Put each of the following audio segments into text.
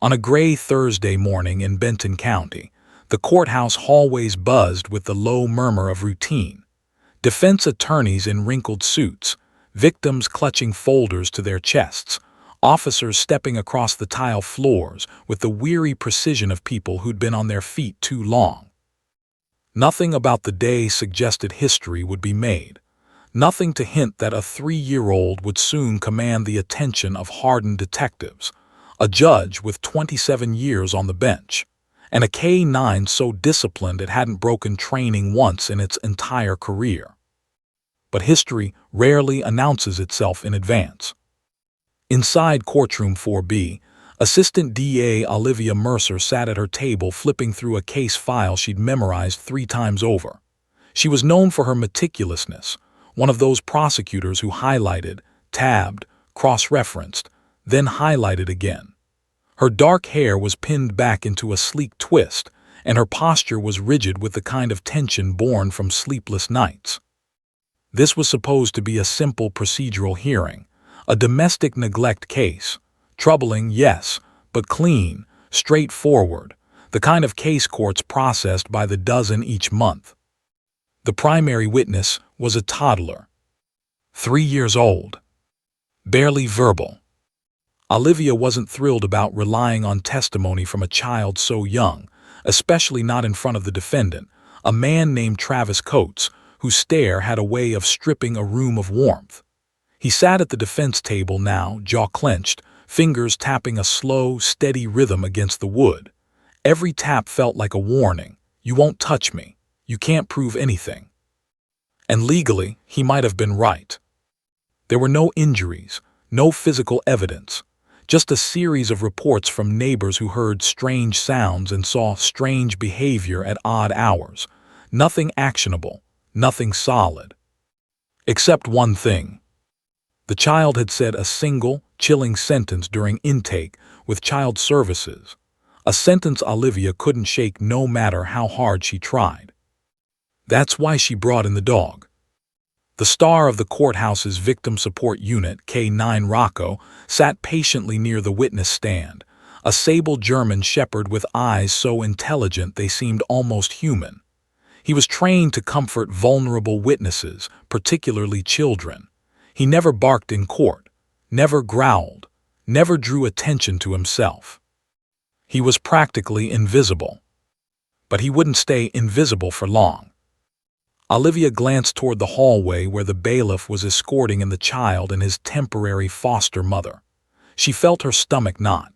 On a gray Thursday morning in Benton County, the courthouse hallways buzzed with the low murmur of routine. Defense attorneys in wrinkled suits, victims clutching folders to their chests, officers stepping across the tile floors with the weary precision of people who'd been on their feet too long. Nothing about the day suggested history would be made. Nothing to hint that a 3-year-old would soon command the attention of hardened detectives, a judge with 27 years on the bench, and a K-9 so disciplined it hadn't broken training once in its entire career. But history rarely announces itself in advance. Inside Courtroom 4B, Assistant DA Olivia Mercer sat at her table flipping through a case file she'd memorized 3 times over. She was known for her meticulousness, one of those prosecutors who highlighted, tabbed, cross-referenced, then highlighted again. Her dark hair was pinned back into a sleek twist, and her posture was rigid with the kind of tension born from sleepless nights. This was supposed to be a simple procedural hearing, a domestic neglect case. Troubling, yes, but clean, straightforward, the kind of case courts processed by the dozen each month. The primary witness was a toddler, 3 years old, barely verbal. Olivia wasn't thrilled about relying on testimony from a child so young, especially not in front of the defendant, a man named Travis Coates, whose stare had a way of stripping a room of warmth. He sat at the defense table now, jaw clenched, fingers tapping a slow, steady rhythm against the wood. Every tap felt like a warning. You won't touch me. You can't prove anything. And legally, he might have been right. There were no injuries, no physical evidence, just a series of reports from neighbors who heard strange sounds and saw strange behavior at odd hours. Nothing actionable, nothing solid. Except one thing. The child had said a single, chilling sentence during intake with child services, a sentence Olivia couldn't shake no matter how hard she tried. That's why she brought in the dog. The star of the courthouse's victim support unit, K-9 Rocco, sat patiently near the witness stand, a sable German shepherd with eyes so intelligent they seemed almost human. He was trained to comfort vulnerable witnesses, particularly children. He never barked in court, never growled, never drew attention to himself. He was practically invisible. But he wouldn't stay invisible for long. Olivia glanced toward the hallway where the bailiff was escorting in the child and his temporary foster mother. She felt her stomach knot.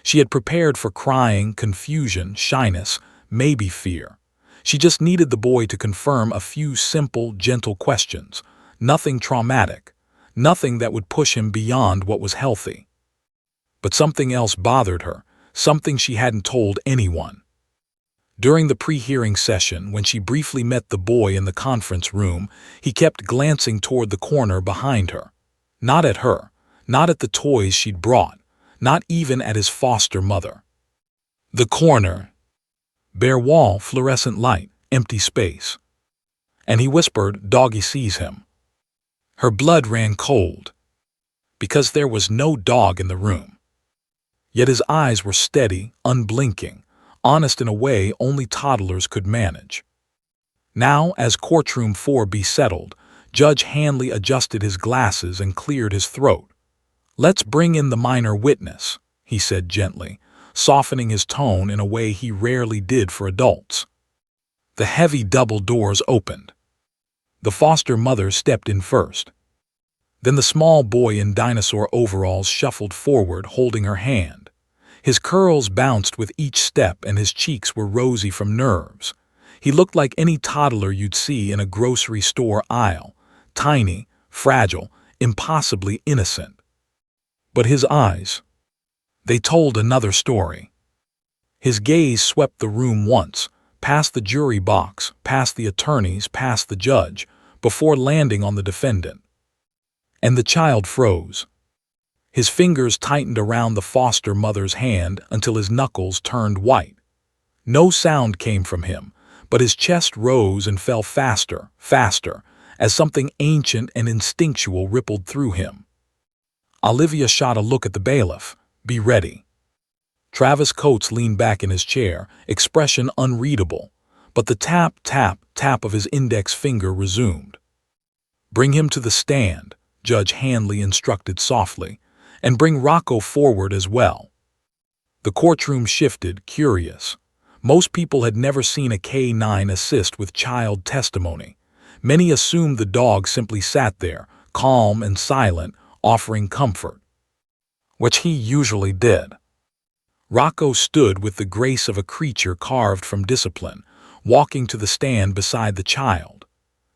She had prepared for crying, confusion, shyness, maybe fear. She just needed the boy to confirm a few simple, gentle questions, nothing traumatic. Nothing that would push him beyond what was healthy. But something else bothered her, something she hadn't told anyone. During the pre-hearing session, when she briefly met the boy in the conference room, he kept glancing toward the corner behind her. Not at her, not at the toys she'd brought, not even at his foster mother. The corner. Bare wall, fluorescent light, empty space. And he whispered, "Doggy sees him." Her blood ran cold, because there was no dog in the room. Yet his eyes were steady, unblinking, honest in a way only toddlers could manage. Now, as Courtroom 4B settled, Judge Hanley adjusted his glasses and cleared his throat. "Let's bring in the minor witness," he said gently, softening his tone in a way he rarely did for adults. The heavy double doors opened. The foster mother stepped in first. Then the small boy in dinosaur overalls shuffled forward, holding her hand. His curls bounced with each step and his cheeks were rosy from nerves. He looked like any toddler you'd see in a grocery store aisle, tiny, fragile, impossibly innocent. But his eyes, they told another story. His gaze swept the room once, past the jury box, past the attorneys, past the judge, before landing on the defendant. And the child froze. His fingers tightened around the foster mother's hand until his knuckles turned white. No sound came from him, but his chest rose and fell faster, faster, as something ancient and instinctual rippled through him. Olivia shot a look at the bailiff. "Be ready." Travis Coates leaned back in his chair, expression unreadable, but the tap, tap, tap of his index finger resumed. "Bring him to the stand," Judge Hanley instructed softly, "and bring Rocco forward as well." The courtroom shifted, curious. Most people had never seen a K-9 assist with child testimony. Many assumed the dog simply sat there, calm and silent, offering comfort, which he usually did. Rocco stood with the grace of a creature carved from discipline, walking to the stand beside the child.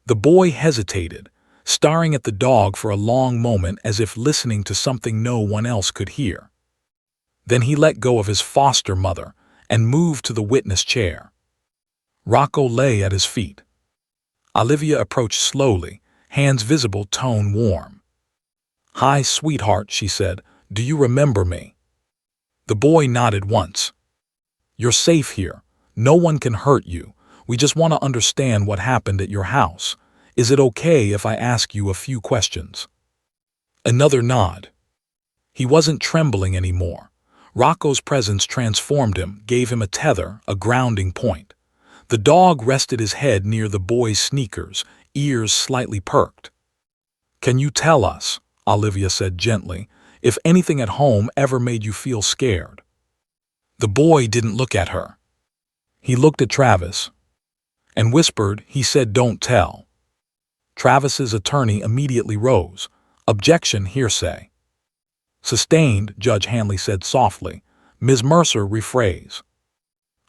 The boy hesitated, staring at the dog for a long moment as if listening to something no one else could hear. Then he let go of his foster mother and moved to the witness chair. Rocco lay at his feet. Olivia approached slowly, hands visible, tone warm. "Hi, sweetheart," she said. "Do you remember me?" The boy nodded once. "You're safe here. No one can hurt you. We just want to understand what happened at your house. Is it okay if I ask you a few questions?" Another nod. He wasn't trembling anymore. Rocco's presence transformed him, gave him a tether, a grounding point. The dog rested his head near the boy's sneakers, ears slightly perked. "Can you tell us," Olivia said gently, "if anything at home ever made you feel scared?" The boy didn't look at her. He looked at Travis and whispered, "He said don't tell." Travis's attorney immediately rose. "Objection, hearsay." "Sustained," Judge Hanley said softly. "Ms. Mercer, rephrase."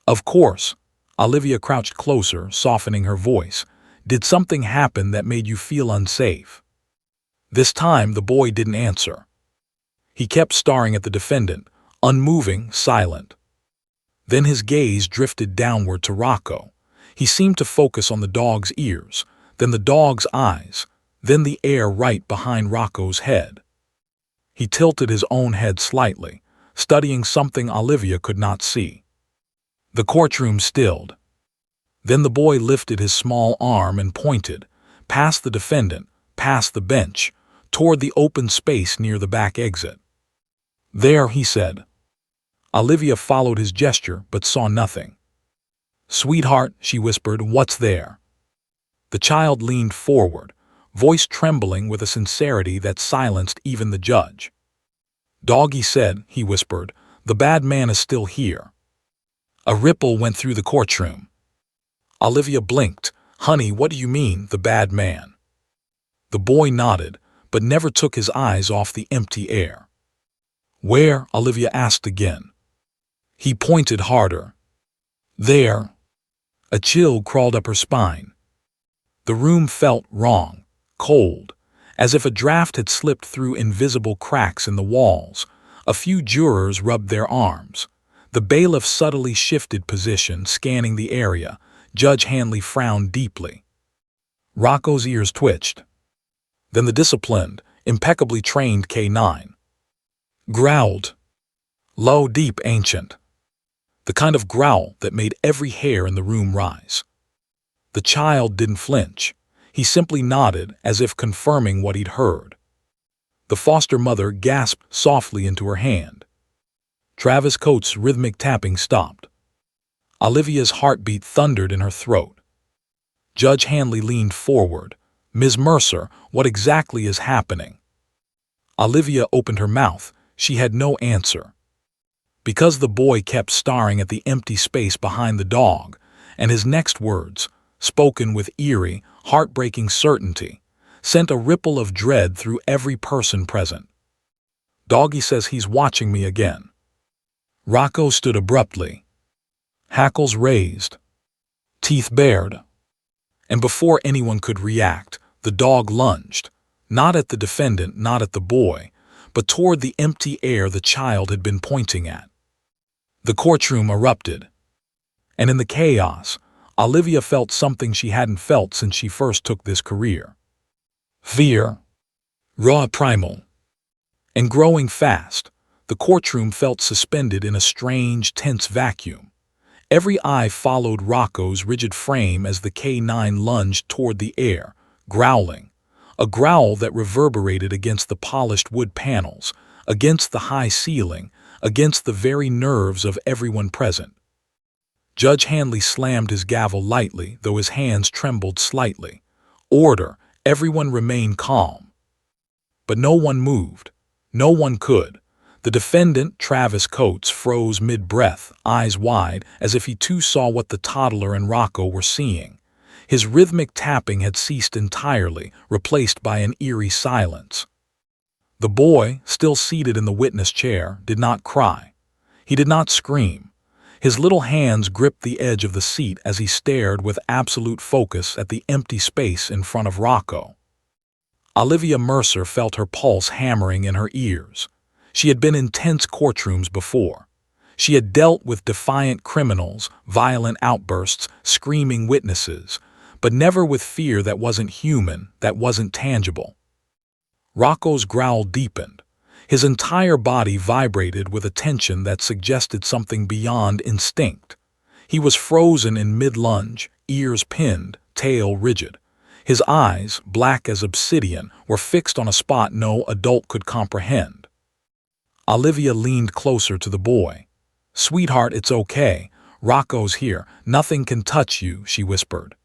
"Of course." Olivia crouched closer, softening her voice. "Did something happen that made you feel unsafe?" This time the boy didn't answer. He kept staring at the defendant, unmoving, silent. Then his gaze drifted downward to Rocco. He seemed to focus on the dog's ears, then the dog's eyes, then the air right behind Rocco's head. He tilted his own head slightly, studying something Olivia could not see. The courtroom stilled. Then the boy lifted his small arm and pointed, past the defendant, past the bench, toward the open space near the back exit. "There," he said. Olivia followed his gesture but saw nothing. "Sweetheart," she whispered, "what's there?" The child leaned forward, voice trembling with a sincerity that silenced even the judge. "Doggy said," he whispered, "the bad man is still here." A ripple went through the courtroom. Olivia blinked. "Honey, what do you mean, the bad man?" The boy nodded, but never took his eyes off the empty air. "Where?" Olivia asked again. He pointed harder. "There." A chill crawled up her spine. The room felt wrong, cold, as if a draft had slipped through invisible cracks in the walls. A few jurors rubbed their arms. The bailiff subtly shifted position, scanning the area. Judge Hanley frowned deeply. Rocco's ears twitched. Then the disciplined, impeccably trained K-9 growled. Low, deep, ancient. The kind of growl that made every hair in the room rise. The child didn't flinch. He simply nodded as if confirming what he'd heard. The foster mother gasped softly into her hand. Travis Coates' rhythmic tapping stopped. Olivia's heartbeat thundered in her throat. Judge Hanley leaned forward. "Ms. Mercer, what exactly is happening?" Olivia opened her mouth. She had no answer. Because the boy kept staring at the empty space behind the dog, and his next words, spoken with eerie, heartbreaking certainty, sent a ripple of dread through every person present. "Doggy says he's watching me again." Rocco stood abruptly, hackles raised, teeth bared. And before anyone could react, the dog lunged, not at the defendant, not at the boy, but toward the empty air the child had been pointing at. The courtroom erupted. And in the chaos, Olivia felt something she hadn't felt since she first took this career. Fear. Raw, primal. And growing fast, the courtroom felt suspended in a strange, tense vacuum. Every eye followed Rocco's rigid frame as the K-9 lunged toward the air, growling. A growl that reverberated against the polished wood panels, against the high ceiling, against the very nerves of everyone present. Judge Hanley slammed his gavel lightly, though his hands trembled slightly. Order, everyone remain calm. But no one moved. No one could. The defendant, Travis Coates, froze mid-breath, eyes wide, as if he too saw what the toddler and Rocco were seeing. His rhythmic tapping had ceased entirely, replaced by an eerie silence. The boy, still seated in the witness chair, did not cry. He did not scream. His little hands gripped the edge of the seat as he stared with absolute focus at the empty space in front of Rocco. Olivia Mercer felt her pulse hammering in her ears. She had been in tense courtrooms before. She had dealt with defiant criminals, violent outbursts, screaming witnesses, but never with fear that wasn't human, that wasn't tangible. Rocco's growl deepened. His entire body vibrated with a tension that suggested something beyond instinct. He was frozen in mid-lunge, ears pinned, tail rigid. His eyes, black as obsidian, were fixed on a spot no adult could comprehend. Olivia leaned closer to the boy. "Sweetheart, it's okay. Rocco's here. Nothing can touch you," she whispered.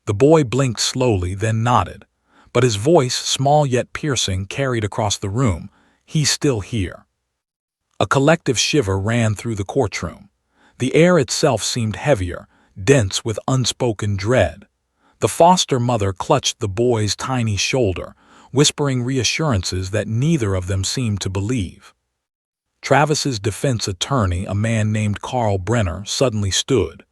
The boy blinked slowly, then nodded. But his voice, small yet piercing, carried across the room. "He's still here." A collective shiver ran through the courtroom. The air itself seemed heavier, dense with unspoken dread. The foster mother clutched the boy's tiny shoulder, whispering reassurances that neither of them seemed to believe. Travis's defense attorney, a man named Carl Brenner, suddenly stood.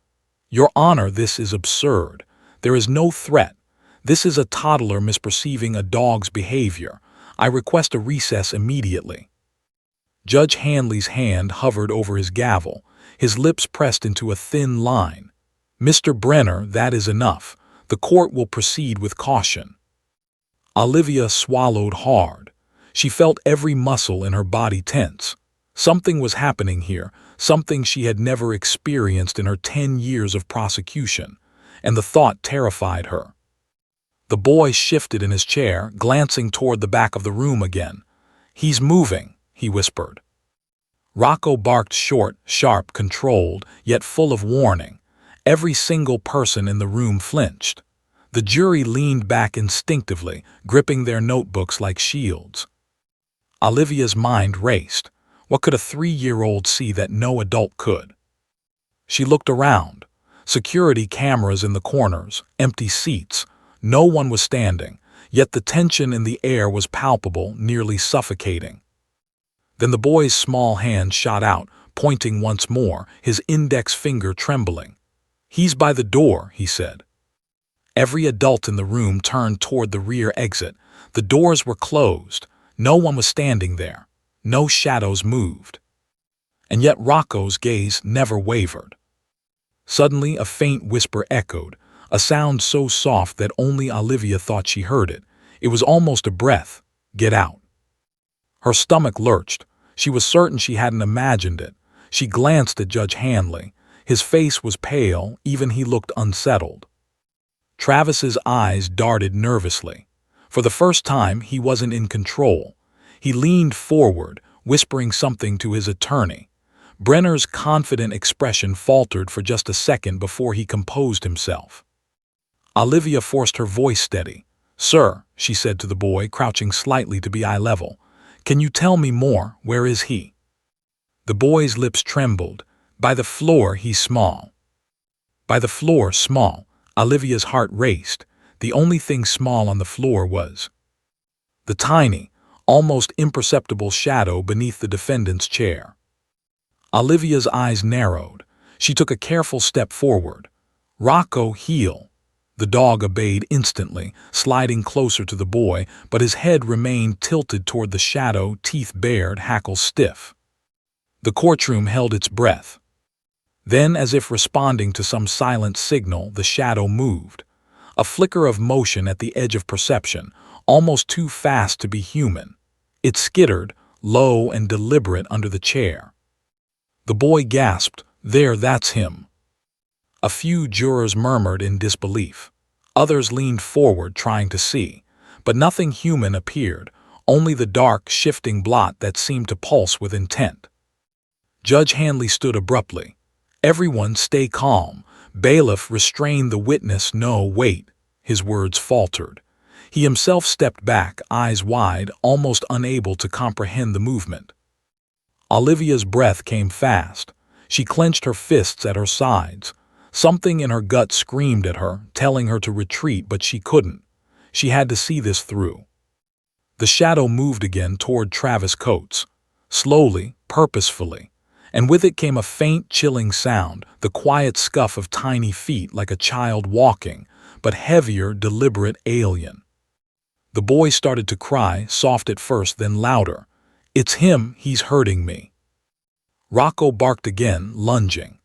"Your Honor, this is absurd. There is no threat. This is a toddler misperceiving a dog's behavior. I request a recess immediately." Judge Hanley's hand hovered over his gavel, his lips pressed into a thin line. "Mr. Brenner, that is enough. The court will proceed with caution." Olivia swallowed hard. She felt every muscle in her body tense. Something was happening here, something she had never experienced in her 10 years of prosecution, and the thought terrified her. The boy shifted in his chair, glancing toward the back of the room again. "He's moving," he whispered. Rocco barked short, sharp, controlled, yet full of warning. Every single person in the room flinched. The jury leaned back instinctively, gripping their notebooks like shields. Olivia's mind raced. What could a 3-year-old see that no adult could? She looked around. Security cameras in the corners, empty seats. No one was standing, yet the tension in the air was palpable, nearly suffocating. Then the boy's small hand shot out, pointing once more, his index finger trembling. "He's by the door," he said. Every adult in the room turned toward the rear exit. The doors were closed. No one was standing there. No shadows moved. And yet Rocco's gaze never wavered. Suddenly a faint whisper echoed, a sound so soft that only Olivia thought she heard it. It was almost a breath. "Get out." Her stomach lurched. She was certain she hadn't imagined it. She glanced at Judge Hanley. His face was pale, even he looked unsettled. Travis's eyes darted nervously. For the first time, he wasn't in control. He leaned forward, whispering something to his attorney. Brenner's confident expression faltered for just a second before he composed himself. Olivia forced her voice steady. "Sir," she said to the boy, crouching slightly to be eye level, "can you tell me more? Where is he?" The boy's lips trembled. "By the floor, he's small." By the floor, small. Olivia's heart raced. The only thing small on the floor was the tiny, almost imperceptible shadow beneath the defendant's chair. Olivia's eyes narrowed. She took a careful step forward. "Rocco, heel." The dog obeyed instantly, sliding closer to the boy, but his head remained tilted toward the shadow, teeth bared, hackles stiff. The courtroom held its breath. Then, as if responding to some silent signal, the shadow moved. A flicker of motion at the edge of perception, almost too fast to be human. It skittered, low and deliberate, under the chair. The boy gasped, "There, that's him." A few jurors murmured in disbelief. Others leaned forward, trying to see. But nothing human appeared, only the dark, shifting blot that seemed to pulse with intent. Judge Hanley stood abruptly. "Everyone stay calm." Bailiff restrained the witness. "No, wait." His words faltered. He himself stepped back, eyes wide, almost unable to comprehend the movement. Olivia's breath came fast. She clenched her fists at her sides. Something in her gut screamed at her, telling her to retreat, but she couldn't. She had to see this through. The shadow moved again toward Travis Coates, slowly, purposefully, and with it came a faint, chilling sound, the quiet scuff of tiny feet like a child walking, but heavier, deliberate, alien. The boy started to cry, soft at first, then louder. "It's him, he's hurting me." Rocco barked again, lunging.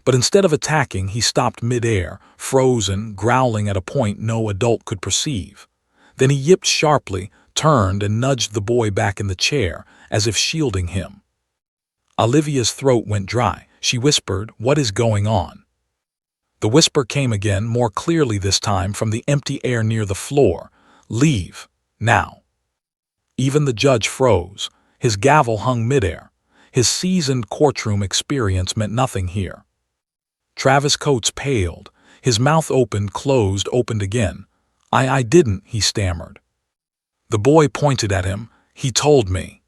But instead of attacking, he stopped mid-air, frozen, growling at a point no adult could perceive. Then he yipped sharply, turned and nudged the boy back in the chair, as if shielding him. Olivia's throat went dry. She whispered, "What is going on?" The whisper came again, more clearly this time from the empty air near the floor. "Leave. Now." Even the judge froze. His gavel hung midair. His seasoned courtroom experience meant nothing here. Travis Coates paled. His mouth opened, closed, opened again. I didn't," he stammered. The boy pointed at him. "He told me."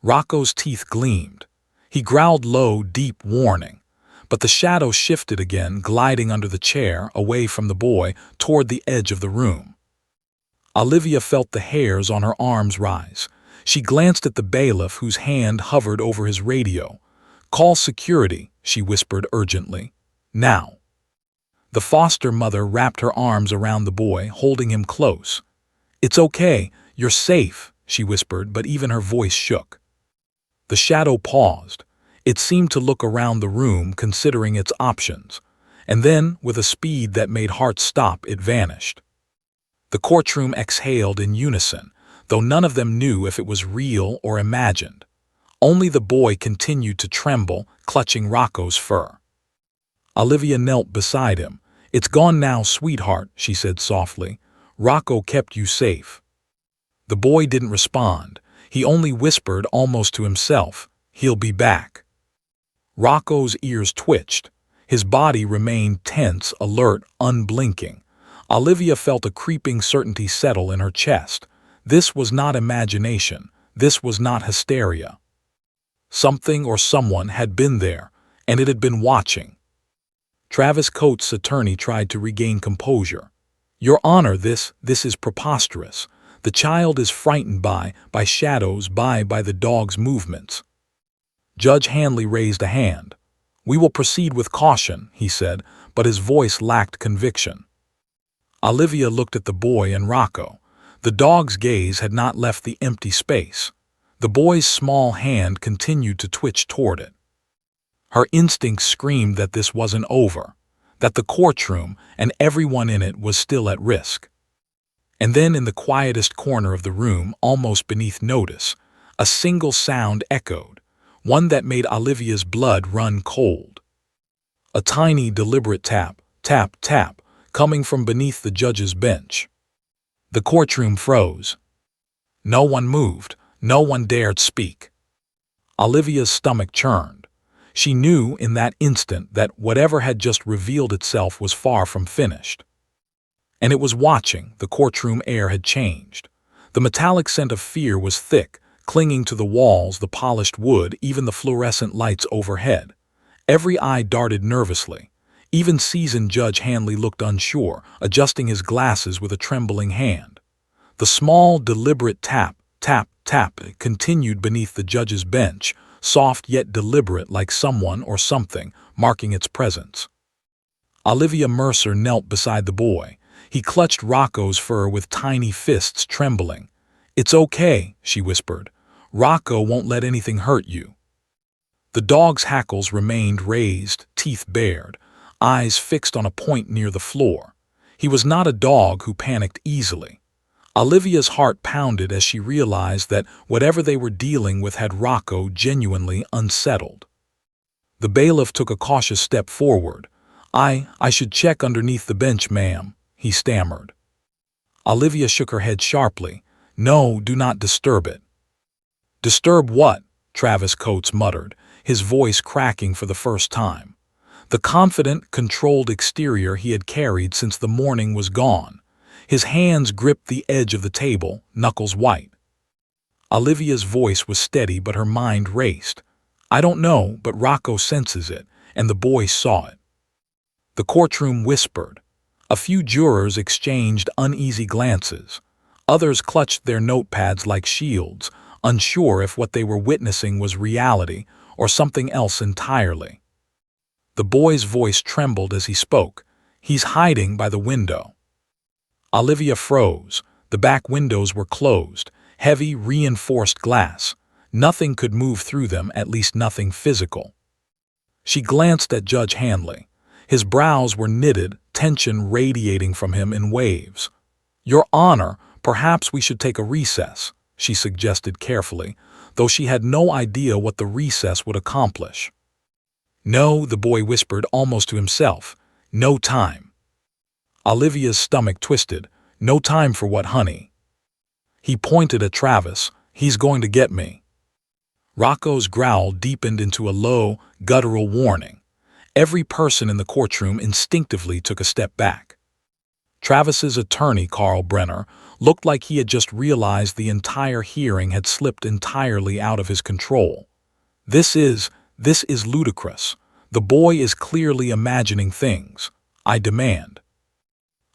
Rocco's teeth gleamed. He growled low, deep warning. But the shadow shifted again, gliding under the chair, away from the boy, toward the edge of the room. Olivia felt the hairs on her arms rise. She glanced at the bailiff, whose hand hovered over his radio. "Call security," she whispered urgently. "Now." The foster mother wrapped her arms around the boy, holding him close. "It's okay, you're safe," she whispered, but even her voice shook. The shadow paused. It seemed to look around the room, considering its options. And then, with a speed that made hearts stop, it vanished. The courtroom exhaled in unison, though none of them knew if it was real or imagined. Only the boy continued to tremble, clutching Rocco's fur. Olivia knelt beside him. "It's gone now, sweetheart," she said softly. "Rocco kept you safe." The boy didn't respond. He only whispered, almost to himself, "He'll be back." Rocco's ears twitched. His body remained tense, alert, unblinking. Olivia felt a creeping certainty settle in her chest. This was not imagination. This was not hysteria. Something or someone had been there, and it had been watching. Travis Coates' attorney tried to regain composure. "Your Honor, this is preposterous. The child is frightened by shadows, by the dog's movements." Judge Hanley raised a hand. "We will proceed with caution," he said, but his voice lacked conviction. Olivia looked at the boy and Rocco. The dog's gaze had not left the empty space. The boy's small hand continued to twitch toward it. Her instincts screamed that this wasn't over, that the courtroom and everyone in it was still at risk. And then in the quietest corner of the room, almost beneath notice, a single sound echoed, one that made Olivia's blood run cold. A tiny, deliberate tap, tap, tap, coming from beneath the judge's bench. The courtroom froze. No one moved. No one dared speak. Olivia's stomach churned. She knew in that instant that whatever had just revealed itself was far from finished. And it was watching. The courtroom air had changed. The metallic scent of fear was thick, clinging to the walls, the polished wood, even the fluorescent lights overhead. Every eye darted nervously. Even seasoned Judge Hanley looked unsure, adjusting his glasses with a trembling hand. The small, deliberate tap, tap, tap continued beneath the judge's bench, soft yet deliberate, like someone or something marking its presence. Olivia Mercer knelt beside the boy. He clutched Rocco's fur with tiny fists, trembling. "It's okay," she whispered. "Rocco won't let anything hurt you." The dog's hackles remained raised, teeth bared, eyes fixed on a point near the floor. He was not a dog who panicked easily. Olivia's heart pounded as she realized that whatever they were dealing with had Rocco genuinely unsettled. The bailiff took a cautious step forward. I should check underneath the bench, ma'am," he stammered. Olivia shook her head sharply. "No, do not disturb it." "Disturb what?" Travis Coates muttered. his voice cracking for the first time. The confident, controlled exterior he had carried since the morning was gone. His hands gripped the edge of the table, knuckles white. Olivia's voice was steady, but her mind raced. I don't know, but Rocco senses it, and the boy saw it. The courtroom whispered. A few jurors exchanged uneasy glances. Others clutched their notepads like shields, unsure if what they were witnessing was reality or something else entirely. The boy's voice trembled as he spoke. He's hiding by the window. Olivia froze. The back windows were closed, heavy, reinforced glass. Nothing could move through them, at least nothing physical. She glanced at Judge Hanley. His brows were knitted, tension radiating from him in waves. Your Honor, perhaps we should take a recess, she suggested carefully, though she had no idea what the recess would accomplish. No, the boy whispered almost to himself. No time. Olivia's stomach twisted. No time for what, honey? He pointed at Travis. He's going to get me. Rocco's growl deepened into a low, guttural warning. Every person in the courtroom instinctively took a step back. Travis's attorney, Carl Brenner, looked like he had just realized the entire hearing had slipped entirely out of his control. This is ludicrous. The boy is clearly imagining things. I demand.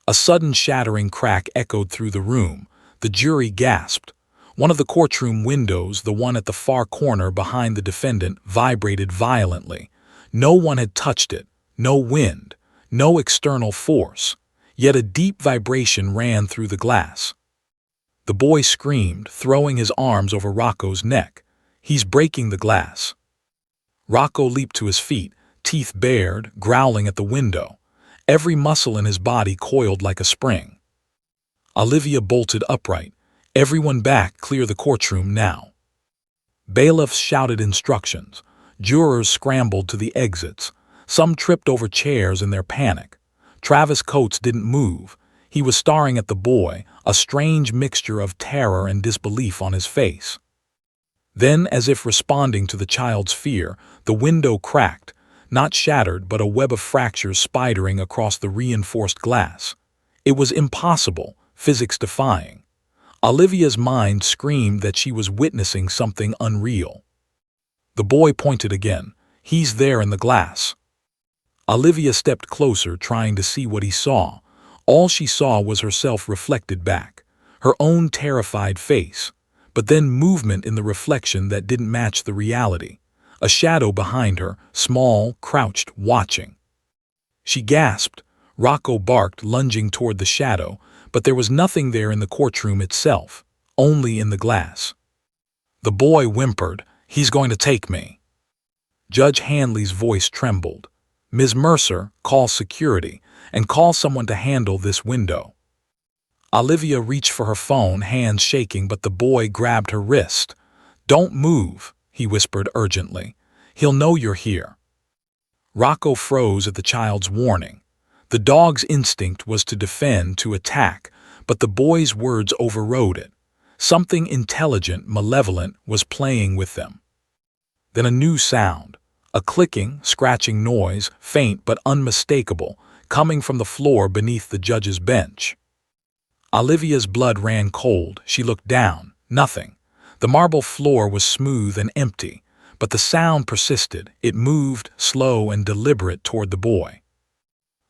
A sudden shattering crack echoed through the room. The jury gasped. One of the courtroom windows, the one at the far corner behind the defendant, vibrated violently. No one had touched it, no wind, no external force, yet a deep vibration ran through the glass. The boy screamed, throwing his arms over Rocco's neck. He's breaking the glass. Rocco leaped to his feet, teeth bared, growling at the window. Every muscle in his body coiled like a spring. Olivia bolted upright. Everyone back, clear the courtroom now. Bailiffs shouted instructions. Jurors scrambled to the exits. Some tripped over chairs in their panic. Travis Coates didn't move. He was staring at the boy, a strange mixture of terror and disbelief on his face. Then, as if responding to the child's fear, the window cracked, not shattered, but a web of fractures spidering across the reinforced glass. It was impossible, physics-defying. Olivia's mind screamed that she was witnessing something unreal. The boy pointed again. He's there in the glass. Olivia stepped closer, trying to see what he saw. All she saw was herself reflected back, her own terrified face, but then movement in the reflection that didn't match the reality. A shadow behind her, small, crouched, watching. She gasped. Rocco barked, lunging toward the shadow, but there was nothing there in the courtroom itself, only in the glass. The boy whimpered, "He's going to take me." Judge Hanley's voice trembled. "Ms. Mercer, call security, and call someone to handle this window." Olivia reached for her phone, hands shaking, but the boy grabbed her wrist. "Don't move," he whispered urgently. "He'll know you're here." Rocco froze at the child's warning. The dog's instinct was to defend, to attack, but the boy's words overrode it. Something intelligent, malevolent, was playing with them. Then a new sound, a clicking, scratching noise, faint but unmistakable, coming from the floor beneath the judge's bench. Olivia's blood ran cold. She looked down. Nothing. The marble floor was smooth and empty, but the sound persisted. It moved, slow and deliberate, toward the boy.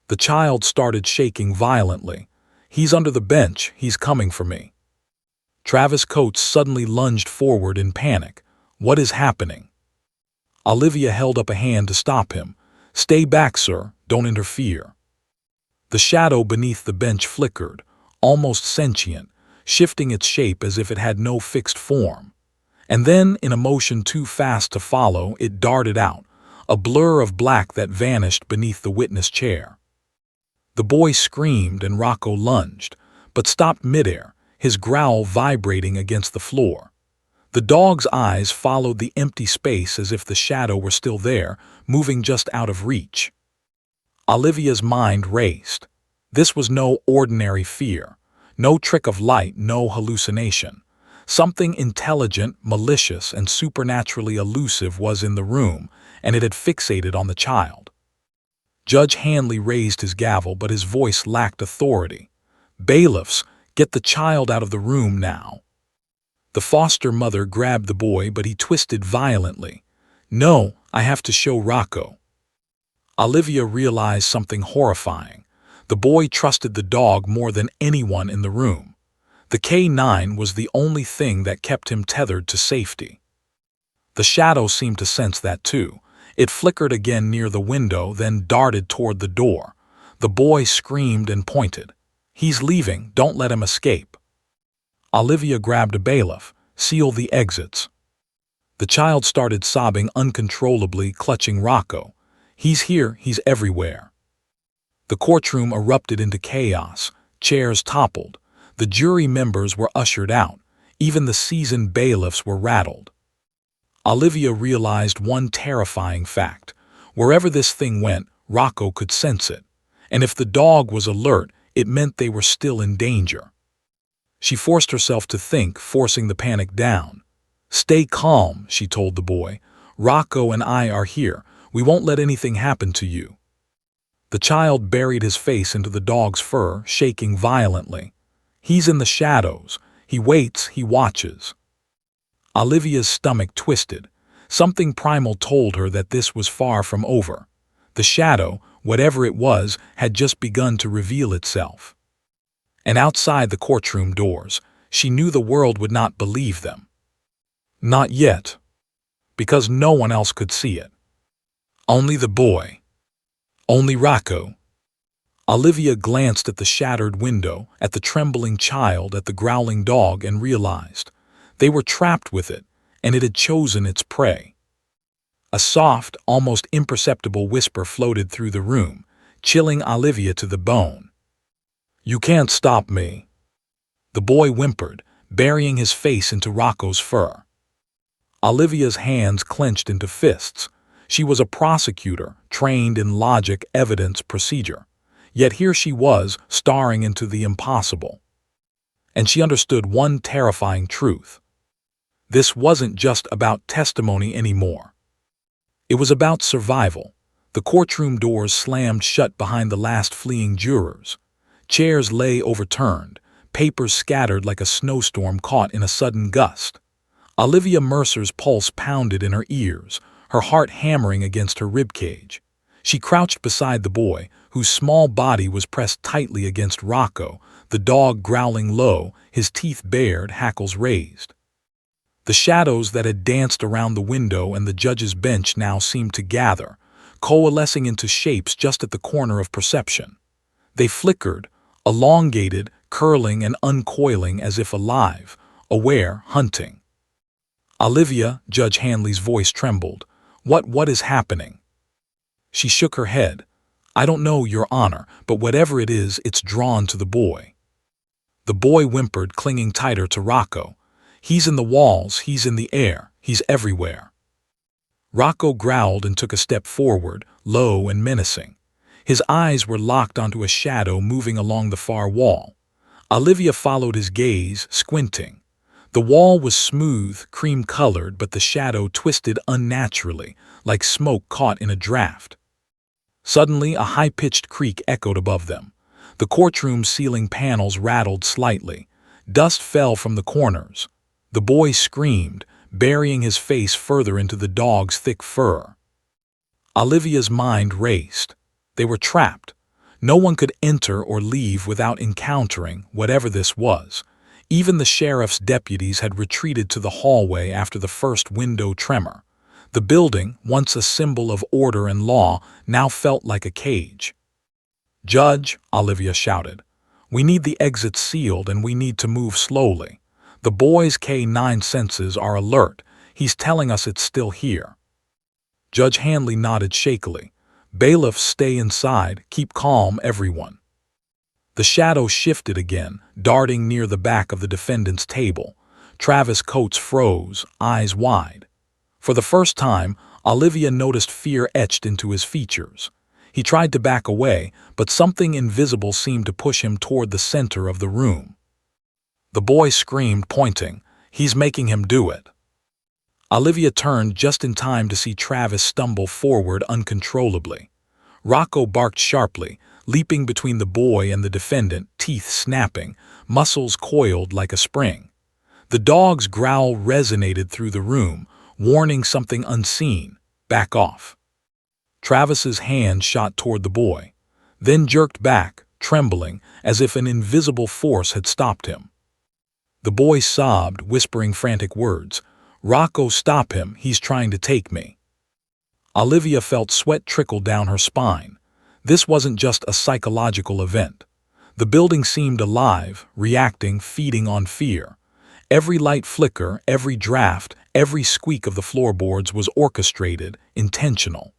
The child started shaking violently. "He's under the bench. He's coming for me." Travis Coates suddenly lunged forward in panic. "What is happening?" Olivia held up a hand to stop him. "Stay back, sir. Don't interfere." The shadow beneath the bench flickered, almost sentient, shifting its shape as if it had no fixed form. And then, in a motion too fast to follow, it darted out, a blur of black that vanished beneath the witness chair. The boy screamed and Rocco lunged, but stopped midair, his growl vibrating against the floor. The dog's eyes followed the empty space as if the shadow were still there, moving just out of reach. Olivia's mind raced. This was no ordinary fear, no trick of light, no hallucination. Something intelligent, malicious, and supernaturally elusive was in the room, and it had fixated on the child. Judge Hanley raised his gavel, but his voice lacked authority. "Bailiffs, get the child out of the room now." The foster mother grabbed the boy, but he twisted violently. "No, I have to show Rocco." Olivia realized something horrifying. The boy trusted the dog more than anyone in the room. The K9 was the only thing that kept him tethered to safety. The shadow seemed to sense that too. It flickered again near the window, then darted toward the door. The boy screamed and pointed. "He's leaving, don't let him escape." Olivia grabbed a bailiff. "Seal the exits." The child started sobbing uncontrollably, clutching Rocco. "He's here, he's everywhere." The courtroom erupted into chaos. Chairs toppled. The jury members were ushered out. Even the seasoned bailiffs were rattled. Olivia realized one terrifying fact. Wherever this thing went, Rocco could sense it. And if the dog was alert, it meant they were still in danger. She forced herself to think, forcing the panic down. "Stay calm," she told the boy. "Rocco and I are here. We won't let anything happen to you." The child buried his face into the dog's fur, shaking violently. "He's in the shadows. He waits, he watches." Olivia's stomach twisted. Something primal told her that this was far from over. The shadow, whatever it was, had just begun to reveal itself. And outside the courtroom doors, she knew the world would not believe them. Not yet. Because no one else could see it. Only the boy. Only Rocco. Olivia glanced at the shattered window, at the trembling child, at the growling dog, and realized they were trapped with it, and it had chosen its prey. A soft, almost imperceptible whisper floated through the room, chilling Olivia to the bone. "You can't stop me." The boy whimpered, burying his face into Rocco's fur. Olivia's hands clenched into fists. She was a prosecutor, trained in logic, evidence, procedure. Yet here she was, staring into the impossible. And she understood one terrifying truth. This wasn't just about testimony anymore. It was about survival. The courtroom doors slammed shut behind the last fleeing jurors. Chairs lay overturned, papers scattered like a snowstorm caught in a sudden gust. Olivia Mercer's pulse pounded in her ears, her heart hammering against her ribcage. She crouched beside the boy, whose small body was pressed tightly against Rocco, the dog growling low, his teeth bared, hackles raised. The shadows that had danced around the window and the judge's bench now seemed to gather, coalescing into shapes just at the corner of perception. They flickered, elongated, curling and uncoiling as if alive, aware, hunting. "Olivia," Judge Hanley's voice trembled. What is happening?" She shook her head. "I don't know, Your Honor, but whatever it is, it's drawn to the boy." The boy whimpered, clinging tighter to Rocco. "He's in the walls, he's in the air, he's everywhere." Rocco growled and took a step forward, low and menacing. His eyes were locked onto a shadow moving along the far wall. Olivia followed his gaze, squinting. The wall was smooth, cream-colored, but the shadow twisted unnaturally, like smoke caught in a draft. Suddenly, a high-pitched creak echoed above them. The courtroom ceiling panels rattled slightly. Dust fell from the corners. The boy screamed, burying his face further into the dog's thick fur. Olivia's mind raced. They were trapped. No one could enter or leave without encountering whatever this was. Even the sheriff's deputies had retreated to the hallway after the first window tremor. The building, once a symbol of order and law, now felt like a cage. "Judge," Olivia shouted, "we need the exits sealed and we need to move slowly. The boy's K9 senses are alert. He's telling us it's still here." Judge Hanley nodded shakily. "Bailiffs, stay inside. Keep calm, everyone." The shadow shifted again, darting near the back of the defendant's table. Travis Coates froze, eyes wide. For the first time, Olivia noticed fear etched into his features. He tried to back away, but something invisible seemed to push him toward the center of the room. The boy screamed, pointing. He's making him do it. Olivia turned just in time to see Travis stumble forward uncontrollably. Rocco barked sharply, leaping between the boy and the defendant, teeth snapping, muscles coiled like a spring. The dog's growl resonated through the room, warning something unseen. Back off. Travis's hand shot toward the boy, then jerked back, trembling, as if an invisible force had stopped him. The boy sobbed, whispering frantic words. "Rocco, stop him, he's trying to take me." Olivia felt sweat trickle down her spine. This wasn't just a psychological event. The building seemed alive, reacting, feeding on fear. Every light flicker, every draft, every squeak of the floorboards was orchestrated, intentional.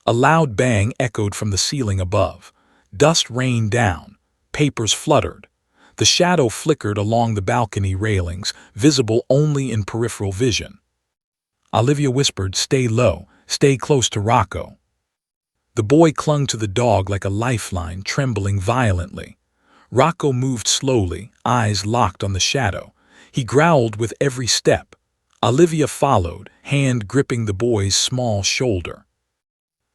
A loud bang echoed from the ceiling above. Dust rained down. Papers fluttered. The shadow flickered along the balcony railings, visible only in peripheral vision. Olivia whispered, "Stay low, stay close to Rocco." The boy clung to the dog like a lifeline, trembling violently. Rocco moved slowly, eyes locked on the shadow. He growled with every step. Olivia followed, hand gripping the boy's small shoulder.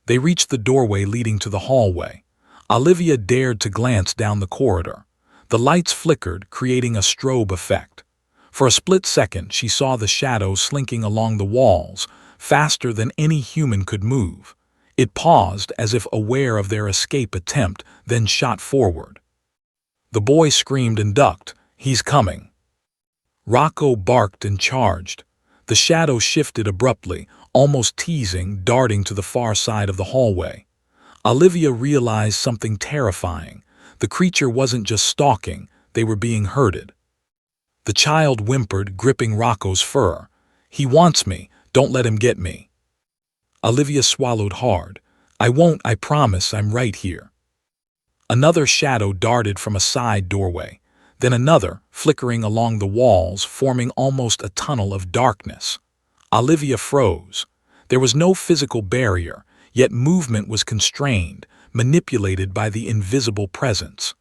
They reached the doorway leading to the hallway. Olivia dared to glance down the corridor. The lights flickered, creating a strobe effect. For a split second, she saw the shadow slinking along the walls, faster than any human could move. It paused as if aware of their escape attempt, then shot forward. The boy screamed and ducked. "He's coming." Rocco barked and charged. The shadow shifted abruptly, almost teasing, darting to the far side of the hallway. Olivia realized something terrifying. The creature wasn't just stalking, they were being herded. The child whimpered, gripping Rocco's fur. "He wants me, don't let him get me." Olivia swallowed hard. "I won't, I promise, I'm right here." Another shadow darted from a side doorway, then another, flickering along the walls, forming almost a tunnel of darkness. Olivia froze. There was no physical barrier, yet movement was constrained, manipulated by the invisible presence.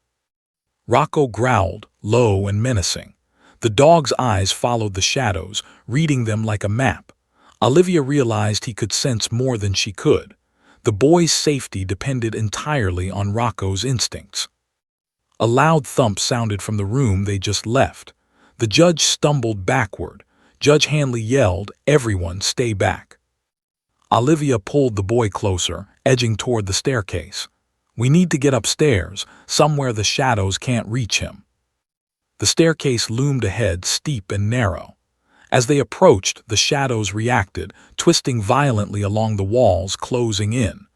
Rocco growled, low and menacing. The dog's eyes followed the shadows, reading them like a map. Olivia realized he could sense more than she could. The boy's safety depended entirely on Rocco's instincts. A loud thump sounded from the room they just left. The judge stumbled backward. Judge Hanley yelled, "Everyone, stay back." Olivia pulled the boy closer, edging toward the staircase. "We need to get upstairs, somewhere the shadows can't reach him." The staircase loomed ahead, steep and narrow. As they approached, the shadows reacted, twisting violently along the walls, closing in.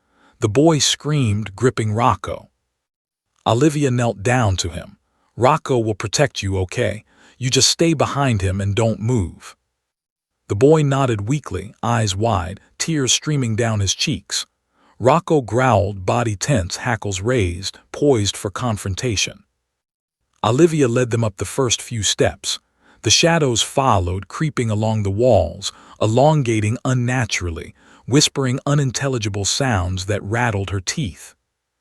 The boy screamed, gripping Rocco. Olivia knelt down to him. "Rocco will protect you, okay? You just stay behind him and don't move." The boy nodded weakly, eyes wide, tears streaming down his cheeks. Rocco growled, body tense, hackles raised, poised for confrontation. Olivia led them up the first few steps. The shadows followed, creeping along the walls, elongating unnaturally, whispering unintelligible sounds that rattled her teeth.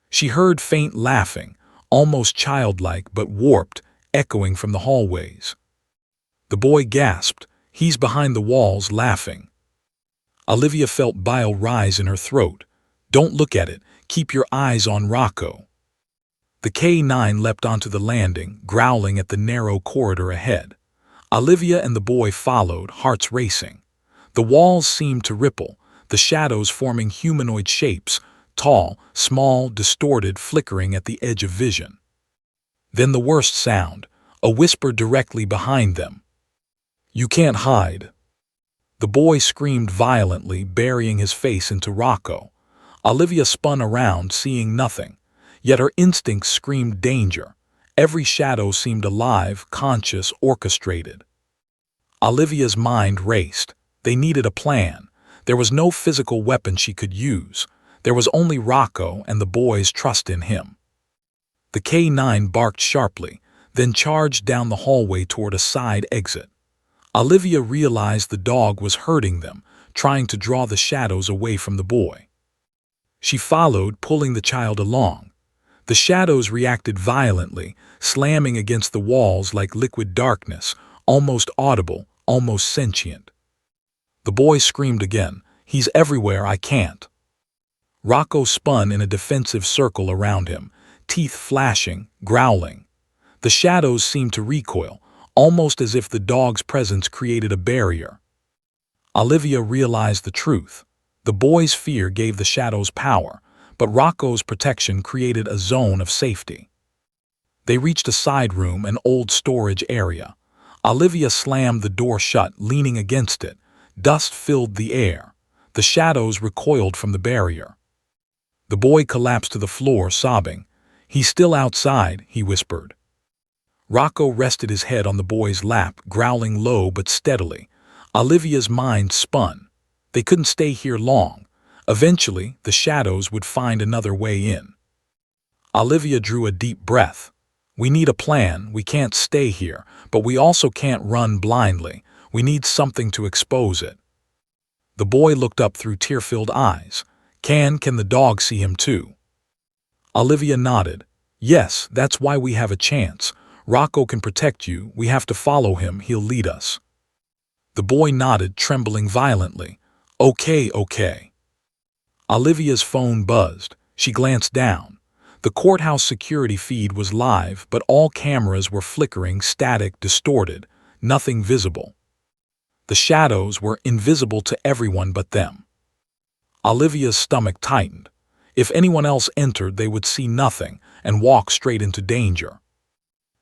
She heard faint laughing, almost childlike but warped, echoing from the hallways. The boy gasped. "He's behind the walls, laughing." Olivia felt bile rise in her throat. "Don't look at it. Keep your eyes on Rocco." The K9 leapt onto the landing, growling at the narrow corridor ahead. Olivia and the boy followed, hearts racing. The walls seemed to ripple, the shadows forming humanoid shapes, tall, small, distorted, flickering at the edge of vision. Then the worst sound, a whisper directly behind them. "You can't hide." The boy screamed violently, burying his face into Rocco. Olivia spun around, seeing nothing. Yet her instincts screamed danger. Every shadow seemed alive, conscious, orchestrated. Olivia's mind raced. They needed a plan. There was no physical weapon she could use. There was only Rocco and the boy's trust in him. The K9 barked sharply, then charged down the hallway toward a side exit. Olivia realized the dog was hurting them, trying to draw the shadows away from the boy. She followed, pulling the child along. The shadows reacted violently, slamming against the walls like liquid darkness, almost audible, almost sentient. The boy screamed again, "He's everywhere, I can't." Rocco spun in a defensive circle around him, teeth flashing, growling. The shadows seemed to recoil, almost as if the dog's presence created a barrier. Olivia realized the truth. The boy's fear gave the shadows power, but Rocco's protection created a zone of safety. They reached a side room, an old storage area. Olivia slammed the door shut, leaning against it. Dust filled the air. The shadows recoiled from the barrier. The boy collapsed to the floor, sobbing. "He's still outside," he whispered. Rocco rested his head on the boy's lap, growling low but steadily. Olivia's mind spun. They couldn't stay here long. Eventually, the shadows would find another way in. Olivia drew a deep breath. "We need a plan. We can't stay here, but we also can't run blindly. We need something to expose it." The boy looked up through tear-filled eyes. Can the dog see him too?" Olivia nodded. "Yes, that's why we have a chance. Rocco can protect you. We have to follow him. He'll lead us." The boy nodded, trembling violently. Okay. Olivia's phone buzzed. She glanced down. The courthouse security feed was live, but all cameras were flickering, static, distorted, nothing visible. The shadows were invisible to everyone but them. Olivia's stomach tightened. If anyone else entered, they would see nothing and walk straight into danger.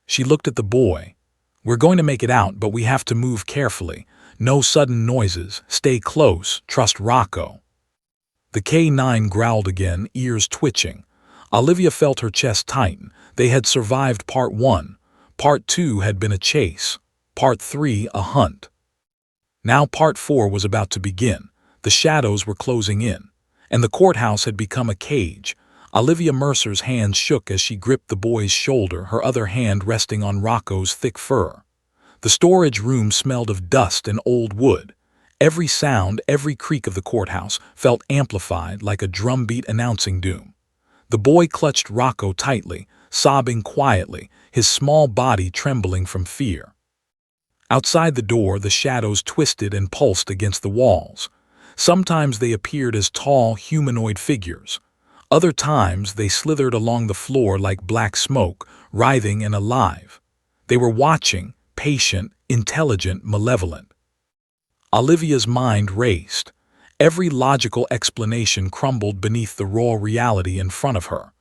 She looked at the boy. "We're going to make it out, but we have to move carefully. No sudden noises. Stay close. Trust Rocco." The K9 growled again, ears twitching. Olivia felt her chest tighten. They had survived Part 1. Part 2 had been a chase. Part 3 a hunt. Now Part 4 was about to begin. The shadows were closing in, and the courthouse had become a cage. Olivia Mercer's hands shook as she gripped the boy's shoulder, her other hand resting on Rocco's thick fur. The storage room smelled of dust and old wood. Every sound, every creak of the courthouse felt amplified like a drumbeat announcing doom. The boy clutched Rocco tightly, sobbing quietly, his small body trembling from fear. Outside the door, the shadows twisted and pulsed against the walls. Sometimes they appeared as tall, humanoid figures. Other times they slithered along the floor like black smoke, writhing and alive. They were watching, patient, intelligent, malevolent. Olivia's mind raced. Every logical explanation crumbled beneath the raw reality in front of her.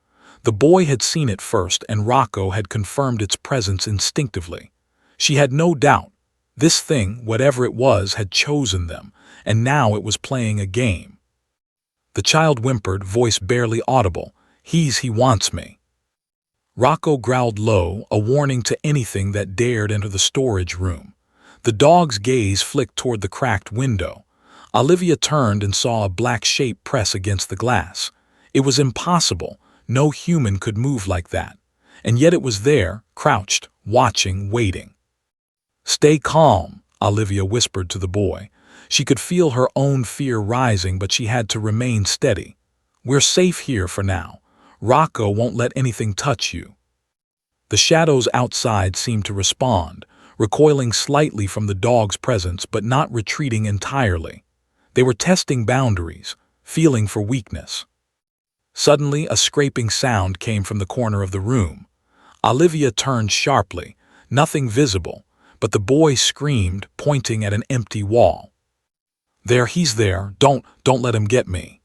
The boy had seen it first, and Rocco had confirmed its presence instinctively. She had no doubt. This thing, whatever it was, had chosen them, and now it was playing a game. The child whimpered, voice barely audible. He wants me." Rocco growled low, a warning to anything that dared enter the storage room. The dog's gaze flicked toward the cracked window. Olivia turned and saw a black shape press against the glass. It was impossible. No human could move like that. And yet it was there, crouched, watching, waiting. "Stay calm," Olivia whispered to the boy. She could feel her own fear rising, but she had to remain steady. "We're safe here for now. Rocco won't let anything touch you." The shadows outside seemed to respond, recoiling slightly from the dog's presence but not retreating entirely. They were testing boundaries, feeling for weakness. Suddenly, a scraping sound came from the corner of the room. Olivia turned sharply, nothing visible, but the boy screamed, pointing at an empty wall. He's there. Don't let him get me."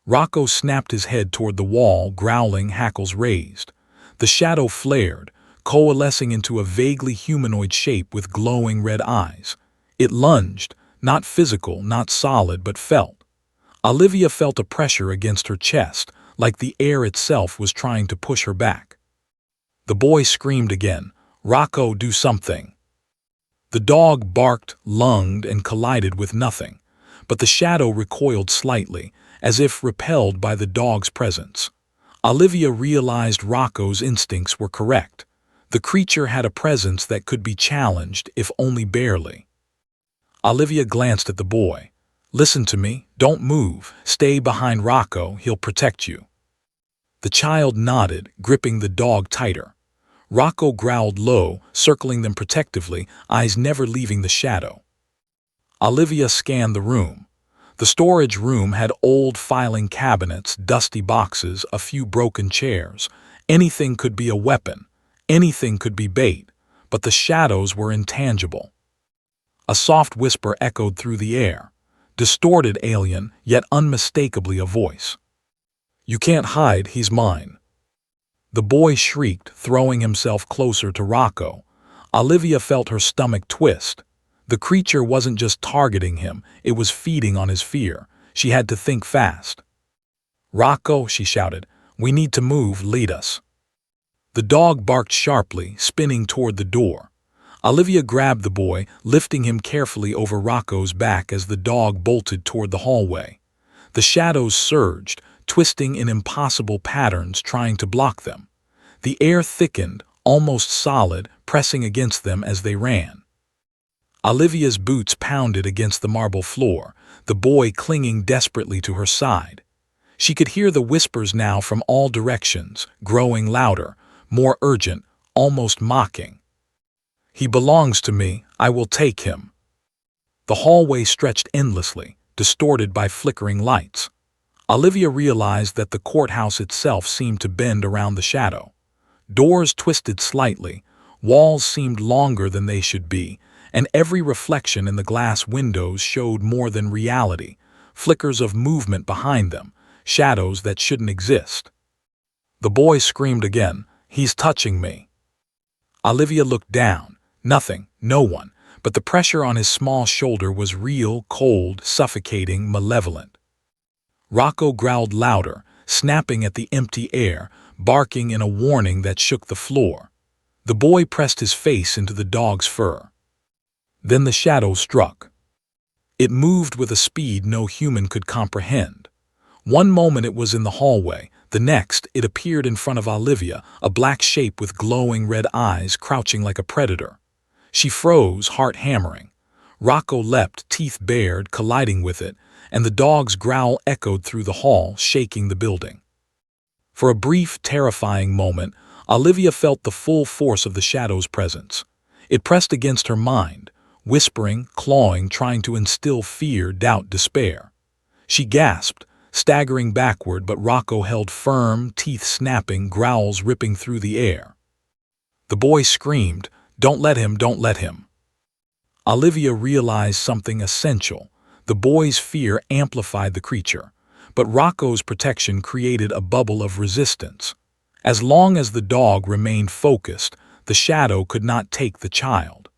Rocco snapped his head toward the wall, growling, hackles raised. The shadow flared, coalescing into a vaguely humanoid shape with glowing red eyes. It lunged, not physical, not solid, but felt. Olivia felt a pressure against her chest, like the air itself was trying to push her back. The boy screamed again, "Rocco, do something." The dog barked, lunged, and collided with nothing, but the shadow recoiled slightly, as if repelled by the dog's presence. Olivia realized Rocco's instincts were correct. The creature had a presence that could be challenged, if only barely. Olivia glanced at the boy. "Listen to me. Don't move. Stay behind Rocco. He'll protect you." The child nodded, gripping the dog tighter. Rocco growled low, circling them protectively, eyes never leaving the shadow. Olivia scanned the room. The storage room had old filing cabinets, dusty boxes, a few broken chairs. Anything could be a weapon. Anything could be bait. But the shadows were intangible. A soft whisper echoed through the air. Distorted alien, yet unmistakably a voice. "You can't hide, he's mine." The boy shrieked, throwing himself closer to Rocco. Olivia felt her stomach twist. The creature wasn't just targeting him, it was feeding on his fear. She had to think fast. "Rocco," she shouted, "we need to move, lead us." The dog barked sharply, spinning toward the door. Olivia grabbed the boy, lifting him carefully over Rocco's back as the dog bolted toward the hallway. The shadows surged, twisting in impossible patterns, trying to block them. The air thickened, almost solid, pressing against them as they ran. Olivia's boots pounded against the marble floor, the boy clinging desperately to her side. She could hear the whispers now from all directions, growing louder, more urgent, almost mocking. "He belongs to me, I will take him." The hallway stretched endlessly, distorted by flickering lights. Olivia realized that the courthouse itself seemed to bend around the shadow. Doors twisted slightly, walls seemed longer than they should be, and every reflection in the glass windows showed more than reality, flickers of movement behind them, shadows that shouldn't exist. The boy screamed again, "He's touching me." Olivia looked down. Nothing, no one, but the pressure on his small shoulder was real, cold, suffocating, malevolent. Rocco growled louder, snapping at the empty air, barking in a warning that shook the floor. The boy pressed his face into the dog's fur. Then the shadow struck. It moved with a speed no human could comprehend. One moment it was in the hallway, the next it appeared in front of Olivia, a black shape with glowing red eyes crouching like a predator. She froze, heart hammering. Rocco leapt, teeth bared, colliding with it, and the dog's growl echoed through the hall, shaking the building. For a brief, terrifying moment, Olivia felt the full force of the shadow's presence. It pressed against her mind, whispering, clawing, trying to instill fear, doubt, despair. She gasped, staggering backward, but Rocco held firm, teeth snapping, growls ripping through the air. The boy screamed, "Don't let him, don't let him." Olivia realized something essential. The boy's fear amplified the creature, but Rocco's protection created a bubble of resistance. As long as the dog remained focused, the shadow could not take the child.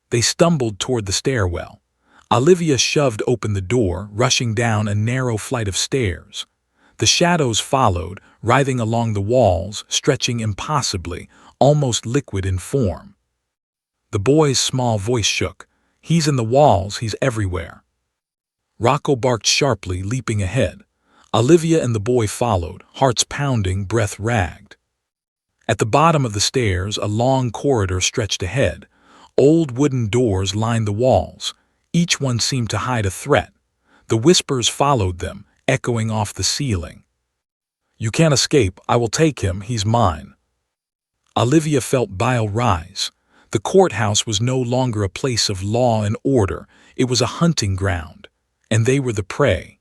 They stumbled toward the stairwell. Olivia shoved open the door, rushing down a narrow flight of stairs. The shadows followed, writhing along the walls, stretching impossibly, almost liquid in form. The boy's small voice shook. "He's in the walls, he's everywhere." Rocco barked sharply, leaping ahead. Olivia and the boy followed, hearts pounding, breath ragged. At the bottom of the stairs, a long corridor stretched ahead. Old wooden doors lined the walls. Each one seemed to hide a threat. The whispers followed them, echoing off the ceiling. "You can't escape, I will take him, he's mine." Olivia felt bile rise. The courthouse was no longer a place of law and order, it was a hunting ground, and they were the prey.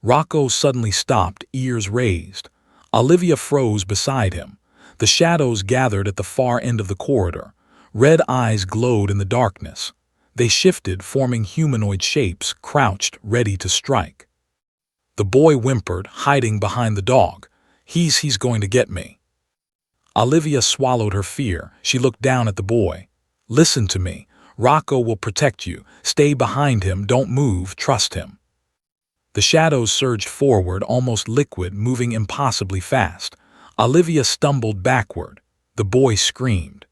Rocco suddenly stopped, ears raised. Olivia froze beside him. The shadows gathered at the far end of the corridor. Red eyes glowed in the darkness. They shifted, forming humanoid shapes, crouched, ready to strike. The boy whimpered, hiding behind the dog. He's going to get me." Olivia swallowed her fear. She looked down at the boy. "Listen to me. Rocco will protect you. Stay behind him, don't move, trust him." The shadows surged forward, almost liquid, moving impossibly fast. Olivia stumbled backward. The boy screamed.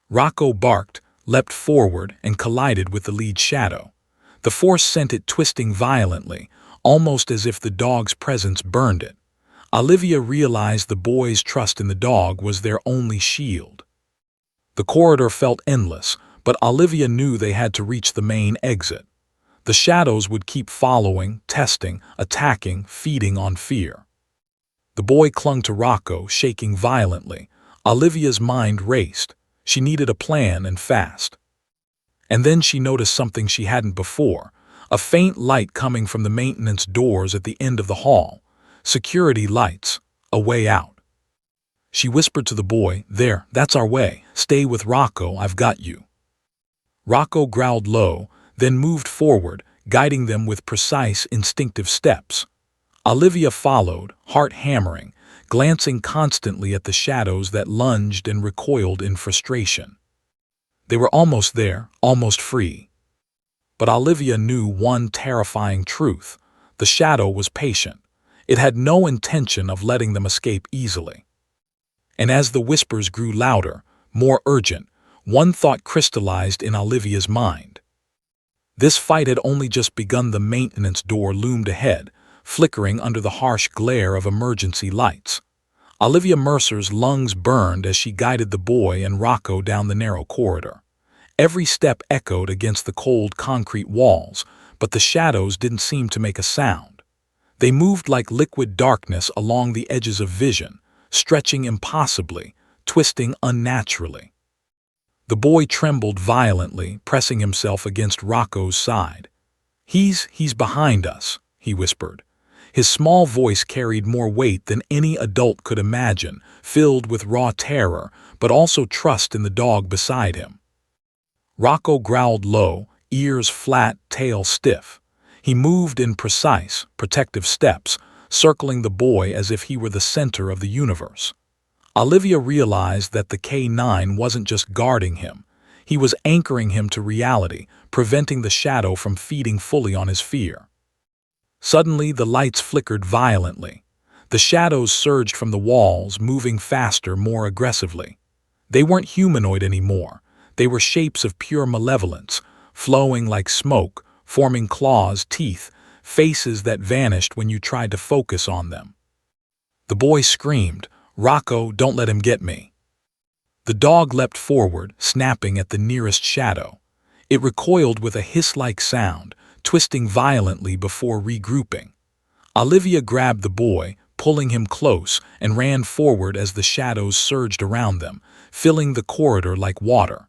Rocco barked, leapt forward, and collided with the lead shadow. The force sent it twisting violently, almost as if the dog's presence burned it. Olivia realized the boy's trust in the dog was their only shield. The corridor felt endless, but Olivia knew they had to reach the main exit. The shadows would keep following, testing, attacking, feeding on fear. The boy clung to Rocco, shaking violently. Olivia's mind raced. She needed a plan and fast. And then she noticed something she hadn't before, a faint light coming from the maintenance doors at the end of the hall. Security lights, a way out. She whispered to the boy, "There, that's our way. Stay with Rocco, I've got you." Rocco growled low, then moved forward, guiding them with precise, instinctive steps. Olivia followed, heart hammering, glancing constantly at the shadows that lunged and recoiled in frustration. They were almost there, almost free. But Olivia knew one terrifying truth. The shadow was patient. It had no intention of letting them escape easily. And as the whispers grew louder, more urgent, one thought crystallized in Olivia's mind. This fight had only just begun. The maintenance door loomed ahead, flickering under the harsh glare of emergency lights. Olivia Mercer's lungs burned as she guided the boy and Rocco down the narrow corridor. Every step echoed against the cold concrete walls, but the shadows didn't seem to make a sound. They moved like liquid darkness along the edges of vision, stretching impossibly, twisting unnaturally. The boy trembled violently, pressing himself against Rocco's side. He's behind us," he whispered. His small voice carried more weight than any adult could imagine, filled with raw terror, but also trust in the dog beside him. Rocco growled low, ears flat, tail stiff. He moved in precise, protective steps, circling the boy as if he were the center of the universe. Olivia realized that the K9 wasn't just guarding him. He was anchoring him to reality, preventing the shadow from feeding fully on his fear. Suddenly, the lights flickered violently. The shadows surged from the walls, moving faster, more aggressively. They weren't humanoid anymore. They were shapes of pure malevolence, flowing like smoke, forming claws, teeth, faces that vanished when you tried to focus on them. The boy screamed, "Rocco, don't let him get me." The dog leapt forward, snapping at the nearest shadow. It recoiled with a hiss-like sound, twisting violently before regrouping. Olivia grabbed the boy, pulling him close, and ran forward as the shadows surged around them, filling the corridor like water.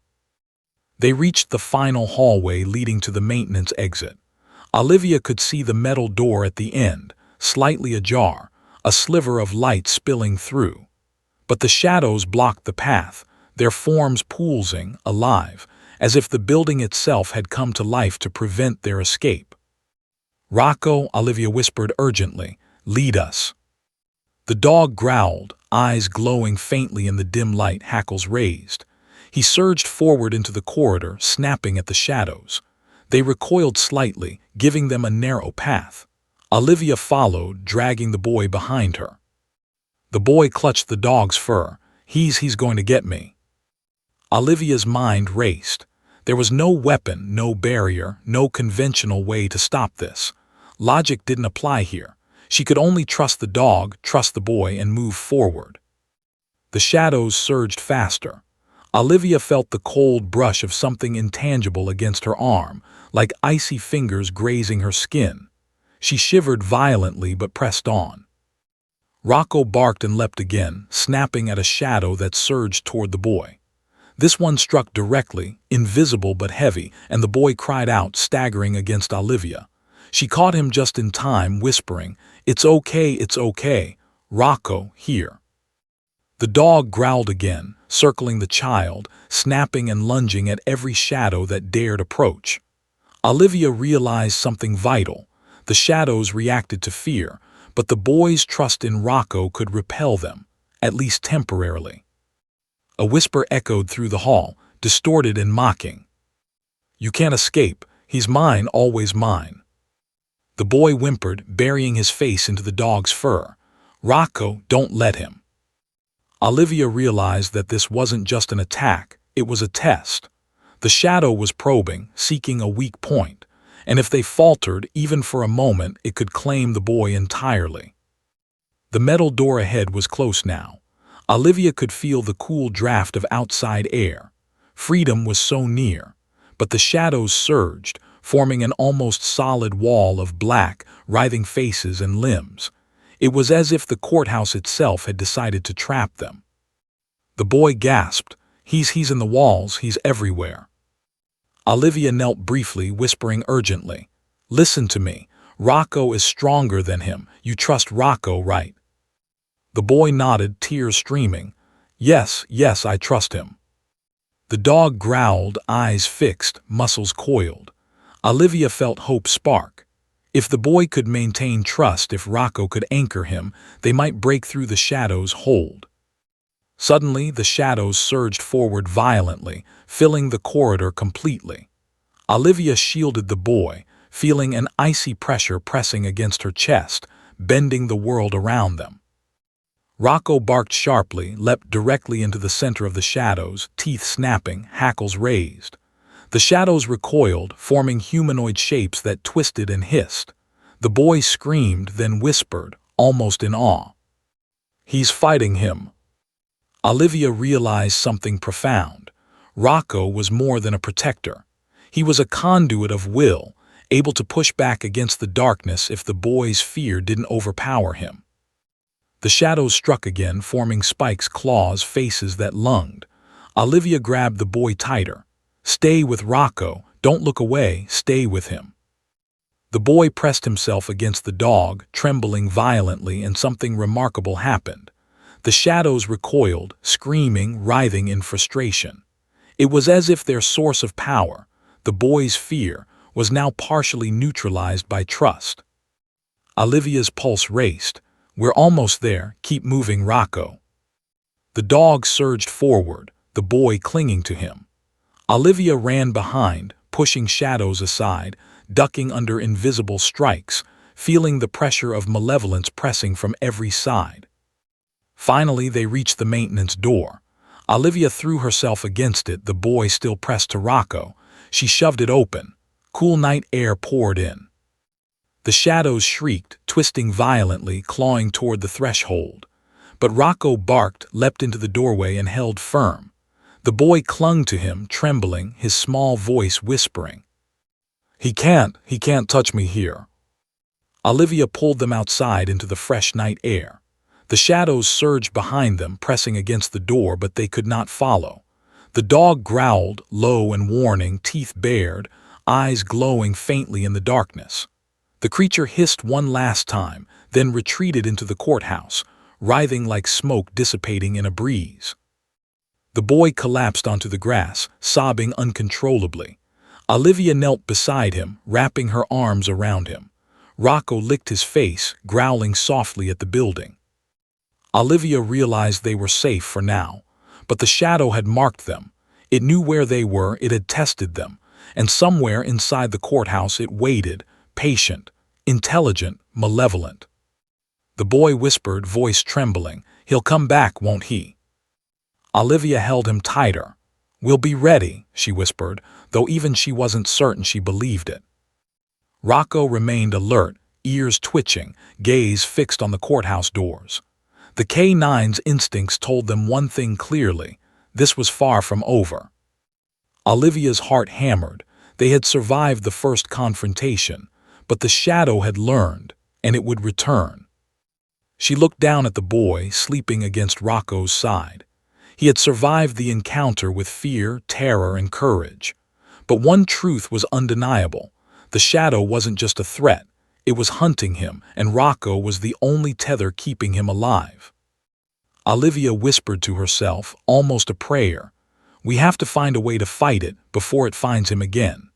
They reached the final hallway leading to the maintenance exit. Olivia could see the metal door at the end, slightly ajar, a sliver of light spilling through. But the shadows blocked the path, their forms pulsing, alive, as if the building itself had come to life to prevent their escape. "Rocco," Olivia whispered urgently, "lead us." The dog growled, eyes glowing faintly in the dim light, hackles raised. He surged forward into the corridor, snapping at the shadows. They recoiled slightly, giving them a narrow path. Olivia followed, dragging the boy behind her. The boy clutched the dog's fur. He's going to get me." Olivia's mind raced. There was no weapon, no barrier, no conventional way to stop this. Logic didn't apply here. She could only trust the dog, trust the boy, and move forward. The shadows surged faster. Olivia felt the cold brush of something intangible against her arm, like icy fingers grazing her skin. She shivered violently but pressed on. Rocco barked and leapt again, snapping at a shadow that surged toward the boy. This one struck directly, invisible but heavy, and the boy cried out, staggering against Olivia. She caught him just in time, whispering, it's okay, Rocco, here." The dog growled again, circling the child, snapping and lunging at every shadow that dared approach. Olivia realized something vital. The shadows reacted to fear, but the boy's trust in Rocco could repel them, at least temporarily. A whisper echoed through the hall, distorted and mocking. "You can't escape. He's mine, always mine." The boy whimpered, burying his face into the dog's fur. "Rocco, don't let him." Olivia realized that this wasn't just an attack, it was a test. The shadow was probing, seeking a weak point, and if they faltered, even for a moment, it could claim the boy entirely. The metal door ahead was close now. Olivia could feel the cool draft of outside air. Freedom was so near, but the shadows surged, forming an almost solid wall of black, writhing faces and limbs. It was as if the courthouse itself had decided to trap them. The boy gasped. He's in the walls, he's everywhere. Olivia knelt briefly, whispering urgently. Listen to me. Rocco is stronger than him. You trust Rocco, right? The boy nodded, tears streaming. Yes, I trust him. The dog growled, eyes fixed, muscles coiled. Olivia felt hope spark. If the boy could maintain trust, if Rocco could anchor him, they might break through the shadows' hold. Suddenly, the shadows surged forward violently, filling the corridor completely. Olivia shielded the boy, feeling an icy pressure pressing against her chest, bending the world around them. Rocco barked sharply, leapt directly into the center of the shadows, teeth snapping, hackles raised. The shadows recoiled, forming humanoid shapes that twisted and hissed. The boy screamed, then whispered, almost in awe. He's fighting him. Olivia realized something profound. Rocco was more than a protector. He was a conduit of will, able to push back against the darkness if the boy's fear didn't overpower him. The shadows struck again, forming spikes, claws, faces that lunged. Olivia grabbed the boy tighter. Stay with Rocco, don't look away, stay with him. The boy pressed himself against the dog, trembling violently, and something remarkable happened. The shadows recoiled, screaming, writhing in frustration. It was as if their source of power, the boy's fear, was now partially neutralized by trust. Olivia's pulse raced. We're almost there, keep moving, Rocco. The dog surged forward, the boy clinging to him. Olivia ran behind, pushing shadows aside, ducking under invisible strikes, feeling the pressure of malevolence pressing from every side. Finally, they reached the maintenance door. Olivia threw herself against it, the boy still pressed to Rocco. She shoved it open. Cool night air poured in. The shadows shrieked, twisting violently, clawing toward the threshold. But Rocco barked, leapt into the doorway, and held firm. The boy clung to him, trembling, his small voice whispering. He can't touch me here. Olivia pulled them outside into the fresh night air. The shadows surged behind them, pressing against the door, but they could not follow. The dog growled, low and warning, teeth bared, eyes glowing faintly in the darkness. The creature hissed one last time, then retreated into the courthouse, writhing like smoke dissipating in a breeze. The boy collapsed onto the grass, sobbing uncontrollably. Olivia knelt beside him, wrapping her arms around him. Rocco licked his face, growling softly at the building. Olivia realized they were safe for now, but the shadow had marked them. It knew where they were, it had tested them, and somewhere inside the courthouse it waited, patient, intelligent, malevolent. The boy whispered, voice trembling, "He'll come back, won't he?" Olivia held him tighter. "We'll be ready," she whispered, though even she wasn't certain she believed it. Rocco remained alert, ears twitching, gaze fixed on the courthouse doors. The K-9's instincts told them one thing clearly: this was far from over. Olivia's heart hammered. They had survived the first confrontation, but the shadow had learned, and it would return. She looked down at the boy, sleeping against Rocco's side. He had survived the encounter with fear, terror, and courage. But one truth was undeniable. The shadow wasn't just a threat. It was hunting him, and Rocco was the only tether keeping him alive. Olivia whispered to herself, almost a prayer, "We have to find a way to fight it before it finds him again."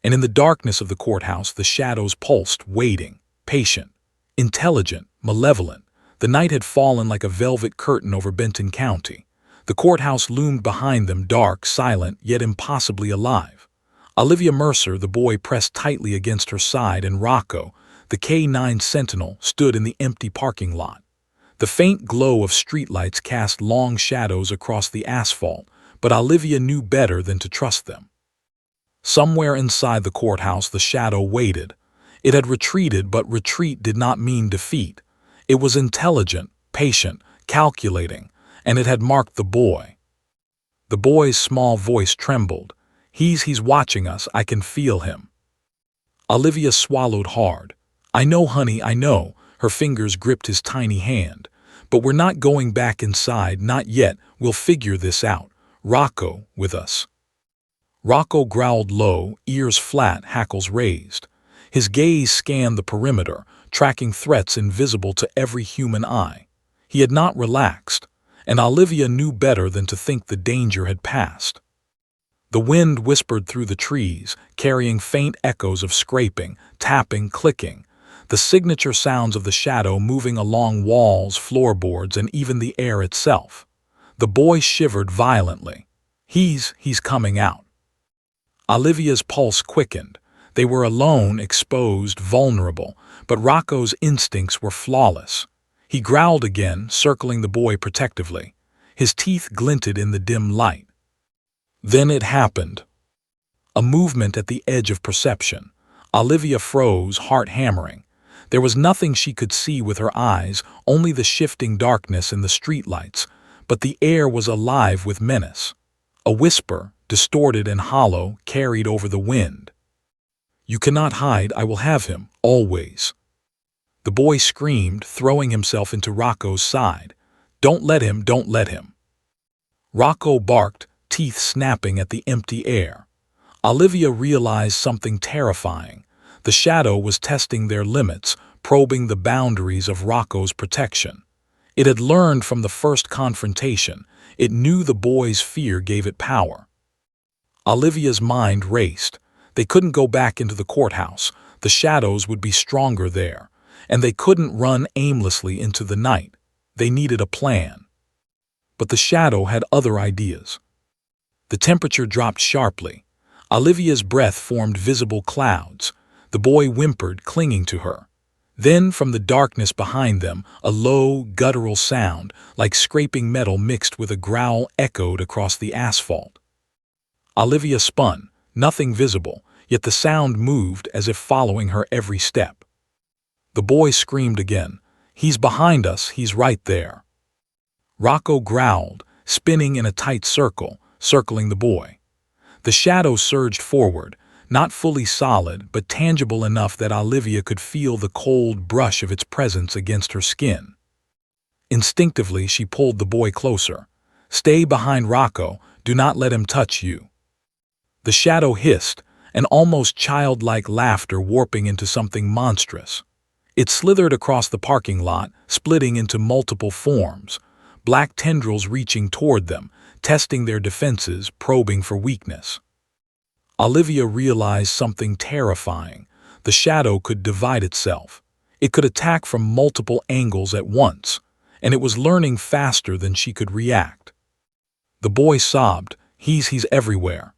And in the darkness of the courthouse, the shadows pulsed, waiting, patient, intelligent, malevolent. The night had fallen like a velvet curtain over Benton County. The courthouse loomed behind them, dark, silent, yet impossibly alive. Olivia Mercer, the boy, pressed tightly against her side, and Rocco, the K-9 sentinel, stood in the empty parking lot. The faint glow of streetlights cast long shadows across the asphalt, but Olivia knew better than to trust them. Somewhere inside the courthouse, the shadow waited. It had retreated, but retreat did not mean defeat. It was intelligent, patient, calculating, and it had marked the boy. The boy's small voice trembled. He's watching us, I can feel him." Olivia swallowed hard. "I know, honey, I know." Her fingers gripped his tiny hand. But we're not going back inside, not yet. We'll figure this out. Rocco, with us." Rocco growled low, ears flat, hackles raised. His gaze scanned the perimeter, tracking threats invisible to every human eye. He had not relaxed, and Olivia knew better than to think the danger had passed. The wind whispered through the trees, carrying faint echoes of scraping, tapping, clicking, the signature sounds of the shadow moving along walls, floorboards, and even the air itself. The boy shivered violently. He's coming out." Olivia's pulse quickened. They were alone, exposed, vulnerable, but Rocco's instincts were flawless. He growled again, circling the boy protectively. His teeth glinted in the dim light. Then it happened. A movement at the edge of perception. Olivia froze, heart hammering. There was nothing she could see with her eyes, only the shifting darkness and the streetlights, but the air was alive with menace. A whisper, distorted and hollow, carried over the wind. "You cannot hide, I will have him, always." The boy screamed, throwing himself into Rocco's side. "Don't let him, don't let him." Rocco barked, teeth snapping at the empty air. Olivia realized something terrifying. The shadow was testing their limits, probing the boundaries of Rocco's protection. It had learned from the first confrontation. It knew the boy's fear gave it power. Olivia's mind raced. They couldn't go back into the courthouse. The shadows would be stronger there. And they couldn't run aimlessly into the night. They needed a plan. But the shadow had other ideas. The temperature dropped sharply. Olivia's breath formed visible clouds. The boy whimpered, clinging to her. Then, from the darkness behind them, a low, guttural sound, like scraping metal mixed with a growl, echoed across the asphalt. Olivia spun, nothing visible, yet the sound moved as if following her every step. The boy screamed again. "He's behind us, he's right there." Rocco growled, spinning in a tight circle, circling the boy. The shadow surged forward, not fully solid, but tangible enough that Olivia could feel the cold brush of its presence against her skin. Instinctively, she pulled the boy closer. "Stay behind Rocco, do not let him touch you." The shadow hissed, an almost childlike laughter warping into something monstrous. It slithered across the parking lot, splitting into multiple forms, black tendrils reaching toward them, testing their defenses, probing for weakness. Olivia realized something terrifying. The shadow could divide itself. It could attack from multiple angles at once, and it was learning faster than she could react. The boy sobbed, He's everywhere."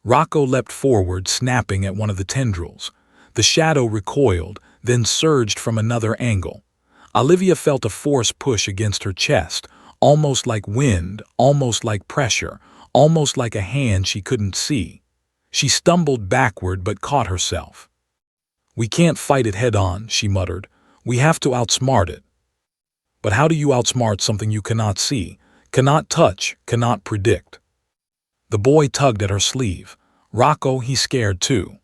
Rocco leapt forward, snapping at one of the tendrils. The shadow recoiled, then surged from another angle. Olivia felt a force push against her chest, almost like wind, almost like pressure, almost like a hand she couldn't see. She stumbled backward but caught herself. "We can't fight it head-on," she muttered. "We have to outsmart it." But how do you outsmart something you cannot see, cannot touch, cannot predict? The boy tugged at her sleeve. Rocco, he's scared too.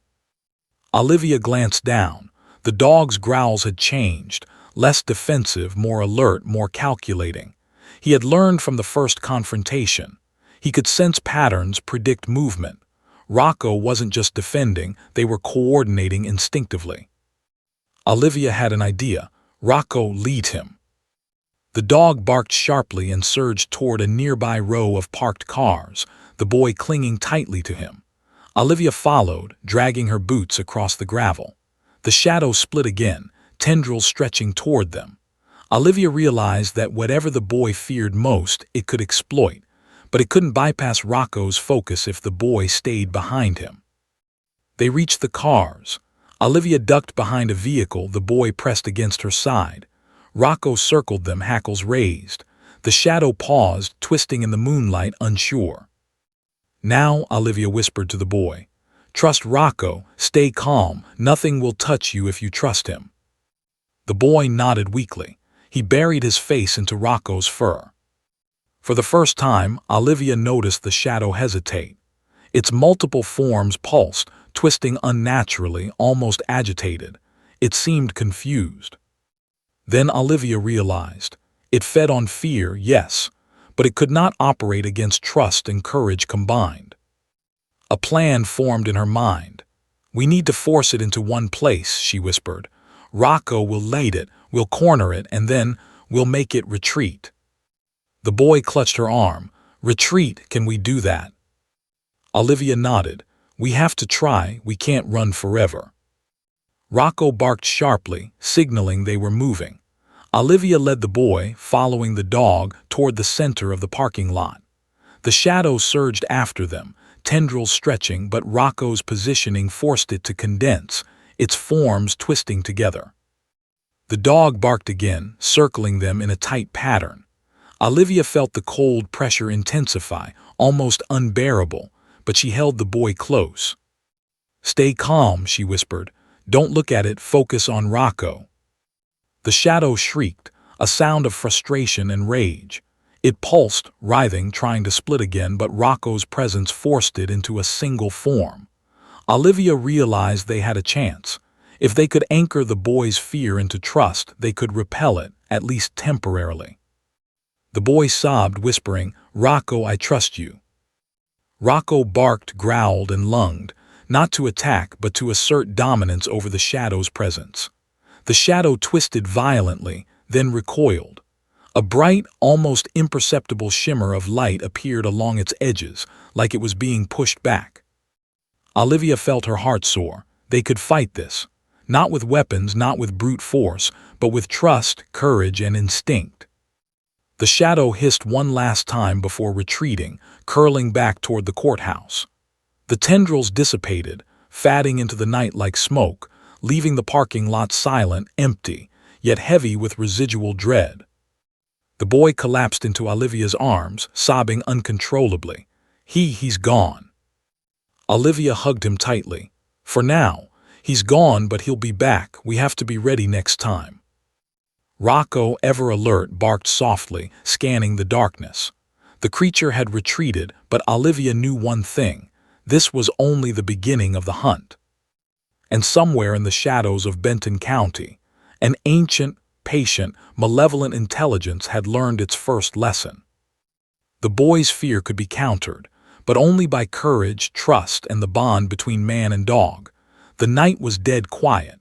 Olivia glanced down. The dog's growls had changed, less defensive, more alert, more calculating. He had learned from the first confrontation. He could sense patterns, predict movement. Rocco wasn't just defending, they were coordinating instinctively. Olivia had an idea. "Rocco, lead him." The dog barked sharply and surged toward a nearby row of parked cars, the boy clinging tightly to him. Olivia followed, dragging her boots across the gravel. The shadows split again, tendrils stretching toward them. Olivia realized that whatever the boy feared most, it could exploit, but it couldn't bypass Rocco's focus if the boy stayed behind him. They reached the cars. Olivia ducked behind a vehicle, the boy pressed against her side. Rocco circled them, hackles raised. The shadow paused, twisting in the moonlight, unsure. "Now," Olivia whispered to the boy, "trust Rocco, stay calm, nothing will touch you if you trust him." The boy nodded weakly. He buried his face into Rocco's fur. For the first time, Olivia noticed the shadow hesitate. Its multiple forms pulsed, twisting unnaturally, almost agitated. It seemed confused. Then Olivia realized. It fed on fear, yes, but it could not operate against trust and courage combined. A plan formed in her mind. "We need to force it into one place," she whispered. "Rocco will lead it, we'll corner it, and then we'll make it retreat." The boy clutched her arm. "Retreat, can we do that?" Olivia nodded. "We have to try, we can't run forever." Rocco barked sharply, signaling they were moving. Olivia led the boy, following the dog, toward the center of the parking lot. The shadow surged after them, tendrils stretching, but Rocco's positioning forced it to condense, its forms twisting together. The dog barked again, circling them in a tight pattern. Olivia felt the cold pressure intensify, almost unbearable, but she held the boy close. "Stay calm," she whispered. "Don't look at it, focus on Rocco." The shadow shrieked, a sound of frustration and rage. It pulsed, writhing, trying to split again, but Rocco's presence forced it into a single form. Olivia realized they had a chance. If they could anchor the boy's fear into trust, they could repel it, at least temporarily. The boy sobbed, whispering, "Rocco, I trust you." Rocco barked, growled, and lunged, not to attack but to assert dominance over the shadow's presence. The shadow twisted violently, then recoiled. A bright, almost imperceptible shimmer of light appeared along its edges, like it was being pushed back. Olivia felt her heart soar. They could fight this. Not with weapons, not with brute force, but with trust, courage, and instinct. The shadow hissed one last time before retreating, curling back toward the courthouse. The tendrils dissipated, fatting into the night like smoke, leaving the parking lot silent, empty, yet heavy with residual dread. The boy collapsed into Olivia's arms, sobbing uncontrollably. He's gone." Olivia hugged him tightly. "For now, he's gone, but he'll be back. We have to be ready next time." Rocco, ever alert, barked softly, scanning the darkness. The creature had retreated, but Olivia knew one thing. This was only the beginning of the hunt. And somewhere in the shadows of Benton County, an ancient, patient, malevolent intelligence had learned its first lesson. The boy's fear could be countered, but only by courage, trust, and the bond between man and dog. The night was dead quiet.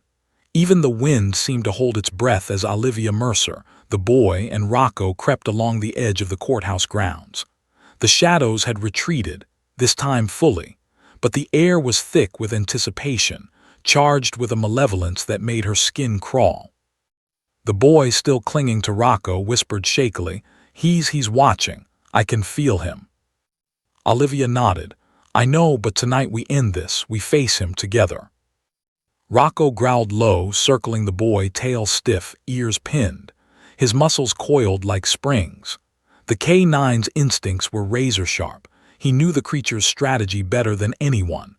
Even the wind seemed to hold its breath as Olivia Mercer, the boy, and Rocco crept along the edge of the courthouse grounds. The shadows had retreated, this time fully, but the air was thick with anticipation, charged with a malevolence that made her skin crawl. The boy, still clinging to Rocco, whispered shakily, He's watching. I can feel him." Olivia nodded. "I know, but tonight we end this. We face him together." Rocco growled low, circling the boy, tail stiff, ears pinned. His muscles coiled like springs. The K9's instincts were razor-sharp. He knew the creature's strategy better than anyone.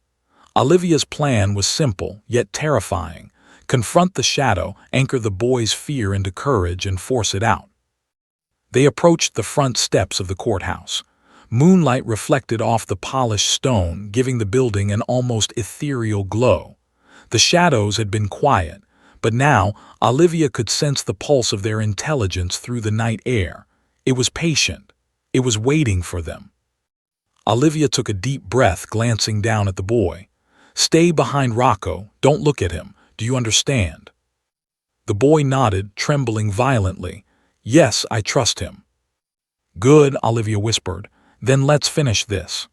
Olivia's plan was simple, yet terrifying. Confront the shadow, anchor the boy's fear into courage, and force it out. They approached the front steps of the courthouse. Moonlight reflected off the polished stone, giving the building an almost ethereal glow. The shadows had been quiet, but now Olivia could sense the pulse of their intelligence through the night air. It was patient. It was waiting for them. Olivia took a deep breath, glancing down at the boy. "Stay behind Rocco. Don't look at him. Do you understand?" The boy nodded, trembling violently. "Yes, I trust him." "Good," Olivia whispered. "Then let's finish this."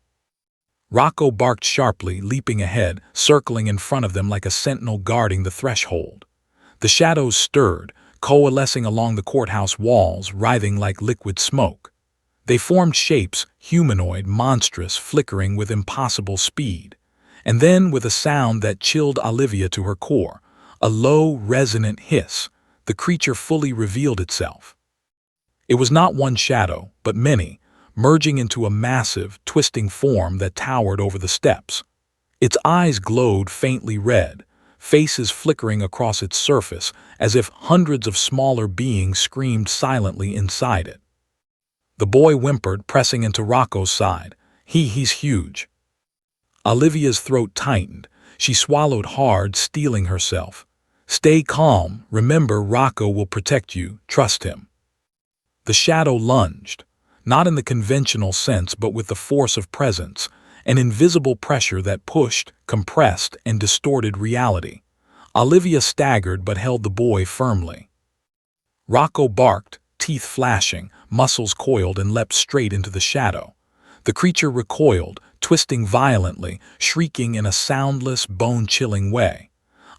Rocco barked sharply, leaping ahead, circling in front of them like a sentinel guarding the threshold. The shadows stirred, coalescing along the courthouse walls, writhing like liquid smoke. They formed shapes, humanoid, monstrous, flickering with impossible speed. And then, with a sound that chilled Olivia to her core, a low, resonant hiss, the creature fully revealed itself. It was not one shadow, but many, merging into a massive, twisting form that towered over the steps. Its eyes glowed faintly red, faces flickering across its surface as if hundreds of smaller beings screamed silently inside it. The boy whimpered, pressing into Rocco's side. He's huge." Olivia's throat tightened. She swallowed hard, steeling herself. "Stay calm. Remember, Rocco will protect you. Trust him." The shadow lunged, not in the conventional sense but with the force of presence, an invisible pressure that pushed, compressed, and distorted reality. Olivia staggered but held the boy firmly. Rocco barked, teeth flashing, muscles coiled, and leapt straight into the shadow. The creature recoiled, twisting violently, shrieking in a soundless, bone-chilling way.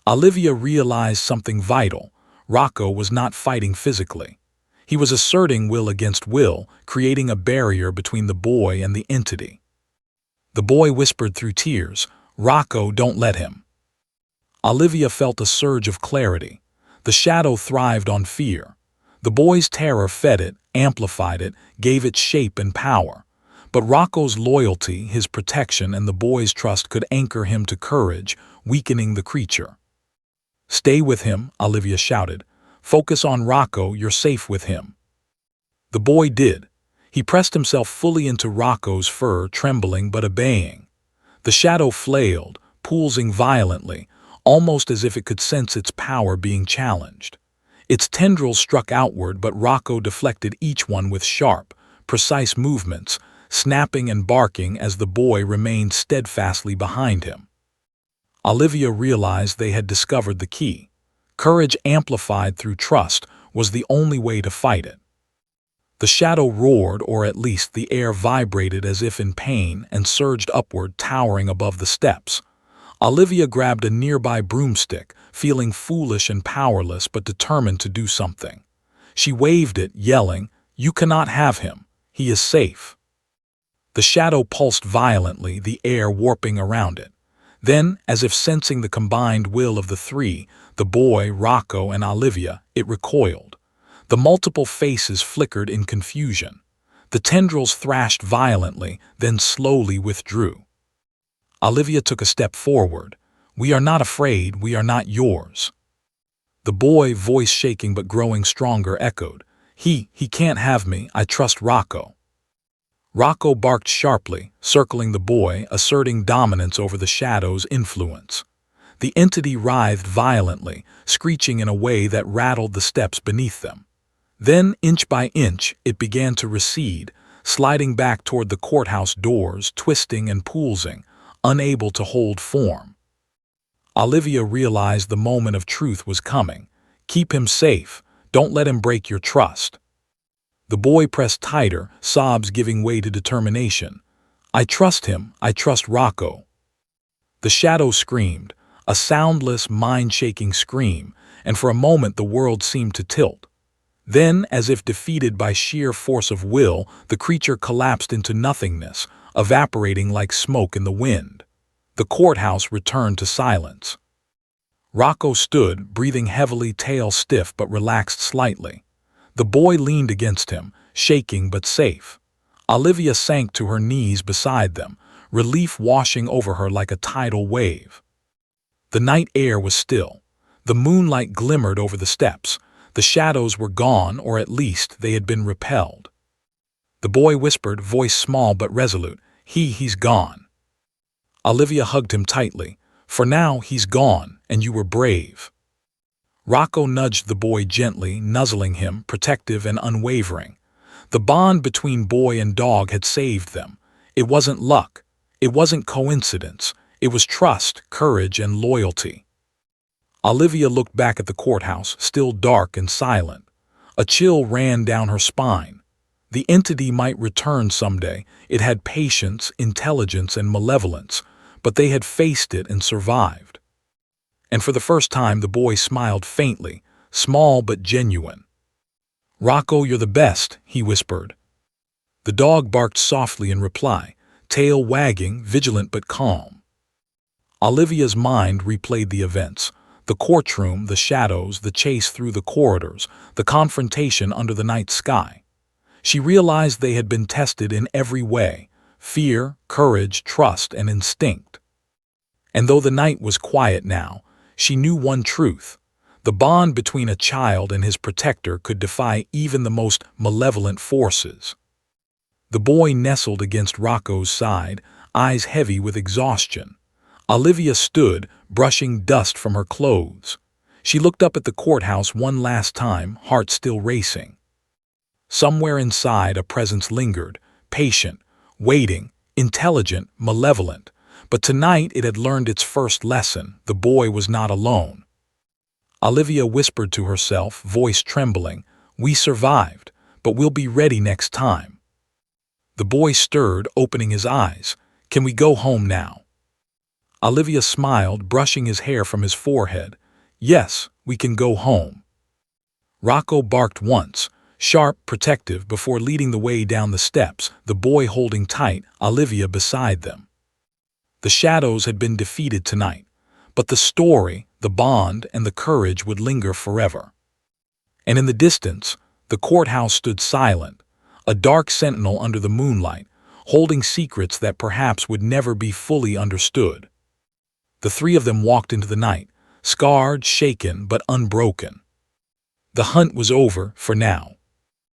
Olivia realized something vital. Rocco was not fighting physically. He was asserting will against will, creating a barrier between the boy and the entity. The boy whispered through tears, "Rocco, don't let him." Olivia felt a surge of clarity. The shadow thrived on fear. The boy's terror fed it, amplified it, gave it shape and power. But Rocco's loyalty, his protection, and the boy's trust could anchor him to courage, weakening the creature. "Stay with him," Olivia shouted. "Focus on Rocco, you're safe with him." The boy did. He pressed himself fully into Rocco's fur, trembling but obeying. The shadow flailed, pulsing violently, almost as if it could sense its power being challenged. Its tendrils struck outward, but Rocco deflected each one with sharp, precise movements, snapping and barking as the boy remained steadfastly behind him. Olivia realized they had discovered the key. Courage amplified through trust was the only way to fight it. The shadow roared, or at least the air vibrated as if in pain, and surged upward, towering above the steps. Olivia grabbed a nearby broomstick, feeling foolish and powerless but determined to do something. She waved it, yelling, "You cannot have him. He is safe." The shadow pulsed violently, the air warping around it. Then, as if sensing the combined will of the three, the boy, Rocco, and Olivia, it recoiled. The multiple faces flickered in confusion. The tendrils thrashed violently, then slowly withdrew. Olivia took a step forward. "We are not afraid, we are not yours." The boy, voice shaking but growing stronger, echoed, He can't have me, I trust Rocco." Rocco barked sharply, circling the boy, asserting dominance over the shadow's influence. The entity writhed violently, screeching in a way that rattled the steps beneath them. Then, inch by inch, it began to recede, sliding back toward the courthouse doors, twisting and pulsing, unable to hold form. Olivia realized the moment of truth was coming. "Keep him safe. Don't let him break your trust." The boy pressed tighter, sobs giving way to determination. "I trust him. I trust Rocco." The shadow screamed, a soundless, mind-shaking scream, and for a moment the world seemed to tilt. Then, as if defeated by sheer force of will, the creature collapsed into nothingness, evaporating like smoke in the wind. The courthouse returned to silence. Rocco stood, breathing heavily, tail stiff but relaxed slightly. The boy leaned against him, shaking but safe. Olivia sank to her knees beside them, relief washing over her like a tidal wave. The night air was still. The moonlight glimmered over the steps. The shadows were gone, or at least they had been repelled. The boy whispered, voice small but resolute, He's gone." Olivia hugged him tightly. "For now, he's gone, and you were brave." Rocco nudged the boy gently, nuzzling him, protective and unwavering. The bond between boy and dog had saved them. It wasn't luck. It wasn't coincidence. It was trust, courage, and loyalty. Olivia looked back at the courthouse, still dark and silent. A chill ran down her spine. The entity might return someday. It had patience, intelligence, and malevolence, but they had faced it and survived. And for the first time the boy smiled faintly, small but genuine. "Rocco, you're the best," he whispered. The dog barked softly in reply, tail wagging, vigilant but calm. Olivia's mind replayed the events. The courtroom, the shadows, the chase through the corridors, the confrontation under the night sky. She realized they had been tested in every way: fear, courage, trust, and instinct. And though the night was quiet now, she knew one truth. The bond between a child and his protector could defy even the most malevolent forces. The boy nestled against Rocco's side, eyes heavy with exhaustion. Olivia stood, brushing dust from her clothes. She looked up at the courthouse one last time, heart still racing. Somewhere inside, a presence lingered, patient, waiting, intelligent, malevolent. But tonight it had learned its first lesson. The boy was not alone. Olivia whispered to herself, voice trembling, "We survived, but we'll be ready next time." The boy stirred, opening his eyes. "Can we go home now?" Olivia smiled, brushing his hair from his forehead. "Yes, we can go home." Rocco barked once, sharp, protective, before leading the way down the steps, the boy holding tight, Olivia beside them. The shadows had been defeated tonight, but the story, the bond, and the courage would linger forever. And in the distance, the courthouse stood silent, a dark sentinel under the moonlight, holding secrets that perhaps would never be fully understood. The three of them walked into the night, scarred, shaken, but unbroken. The hunt was over for now.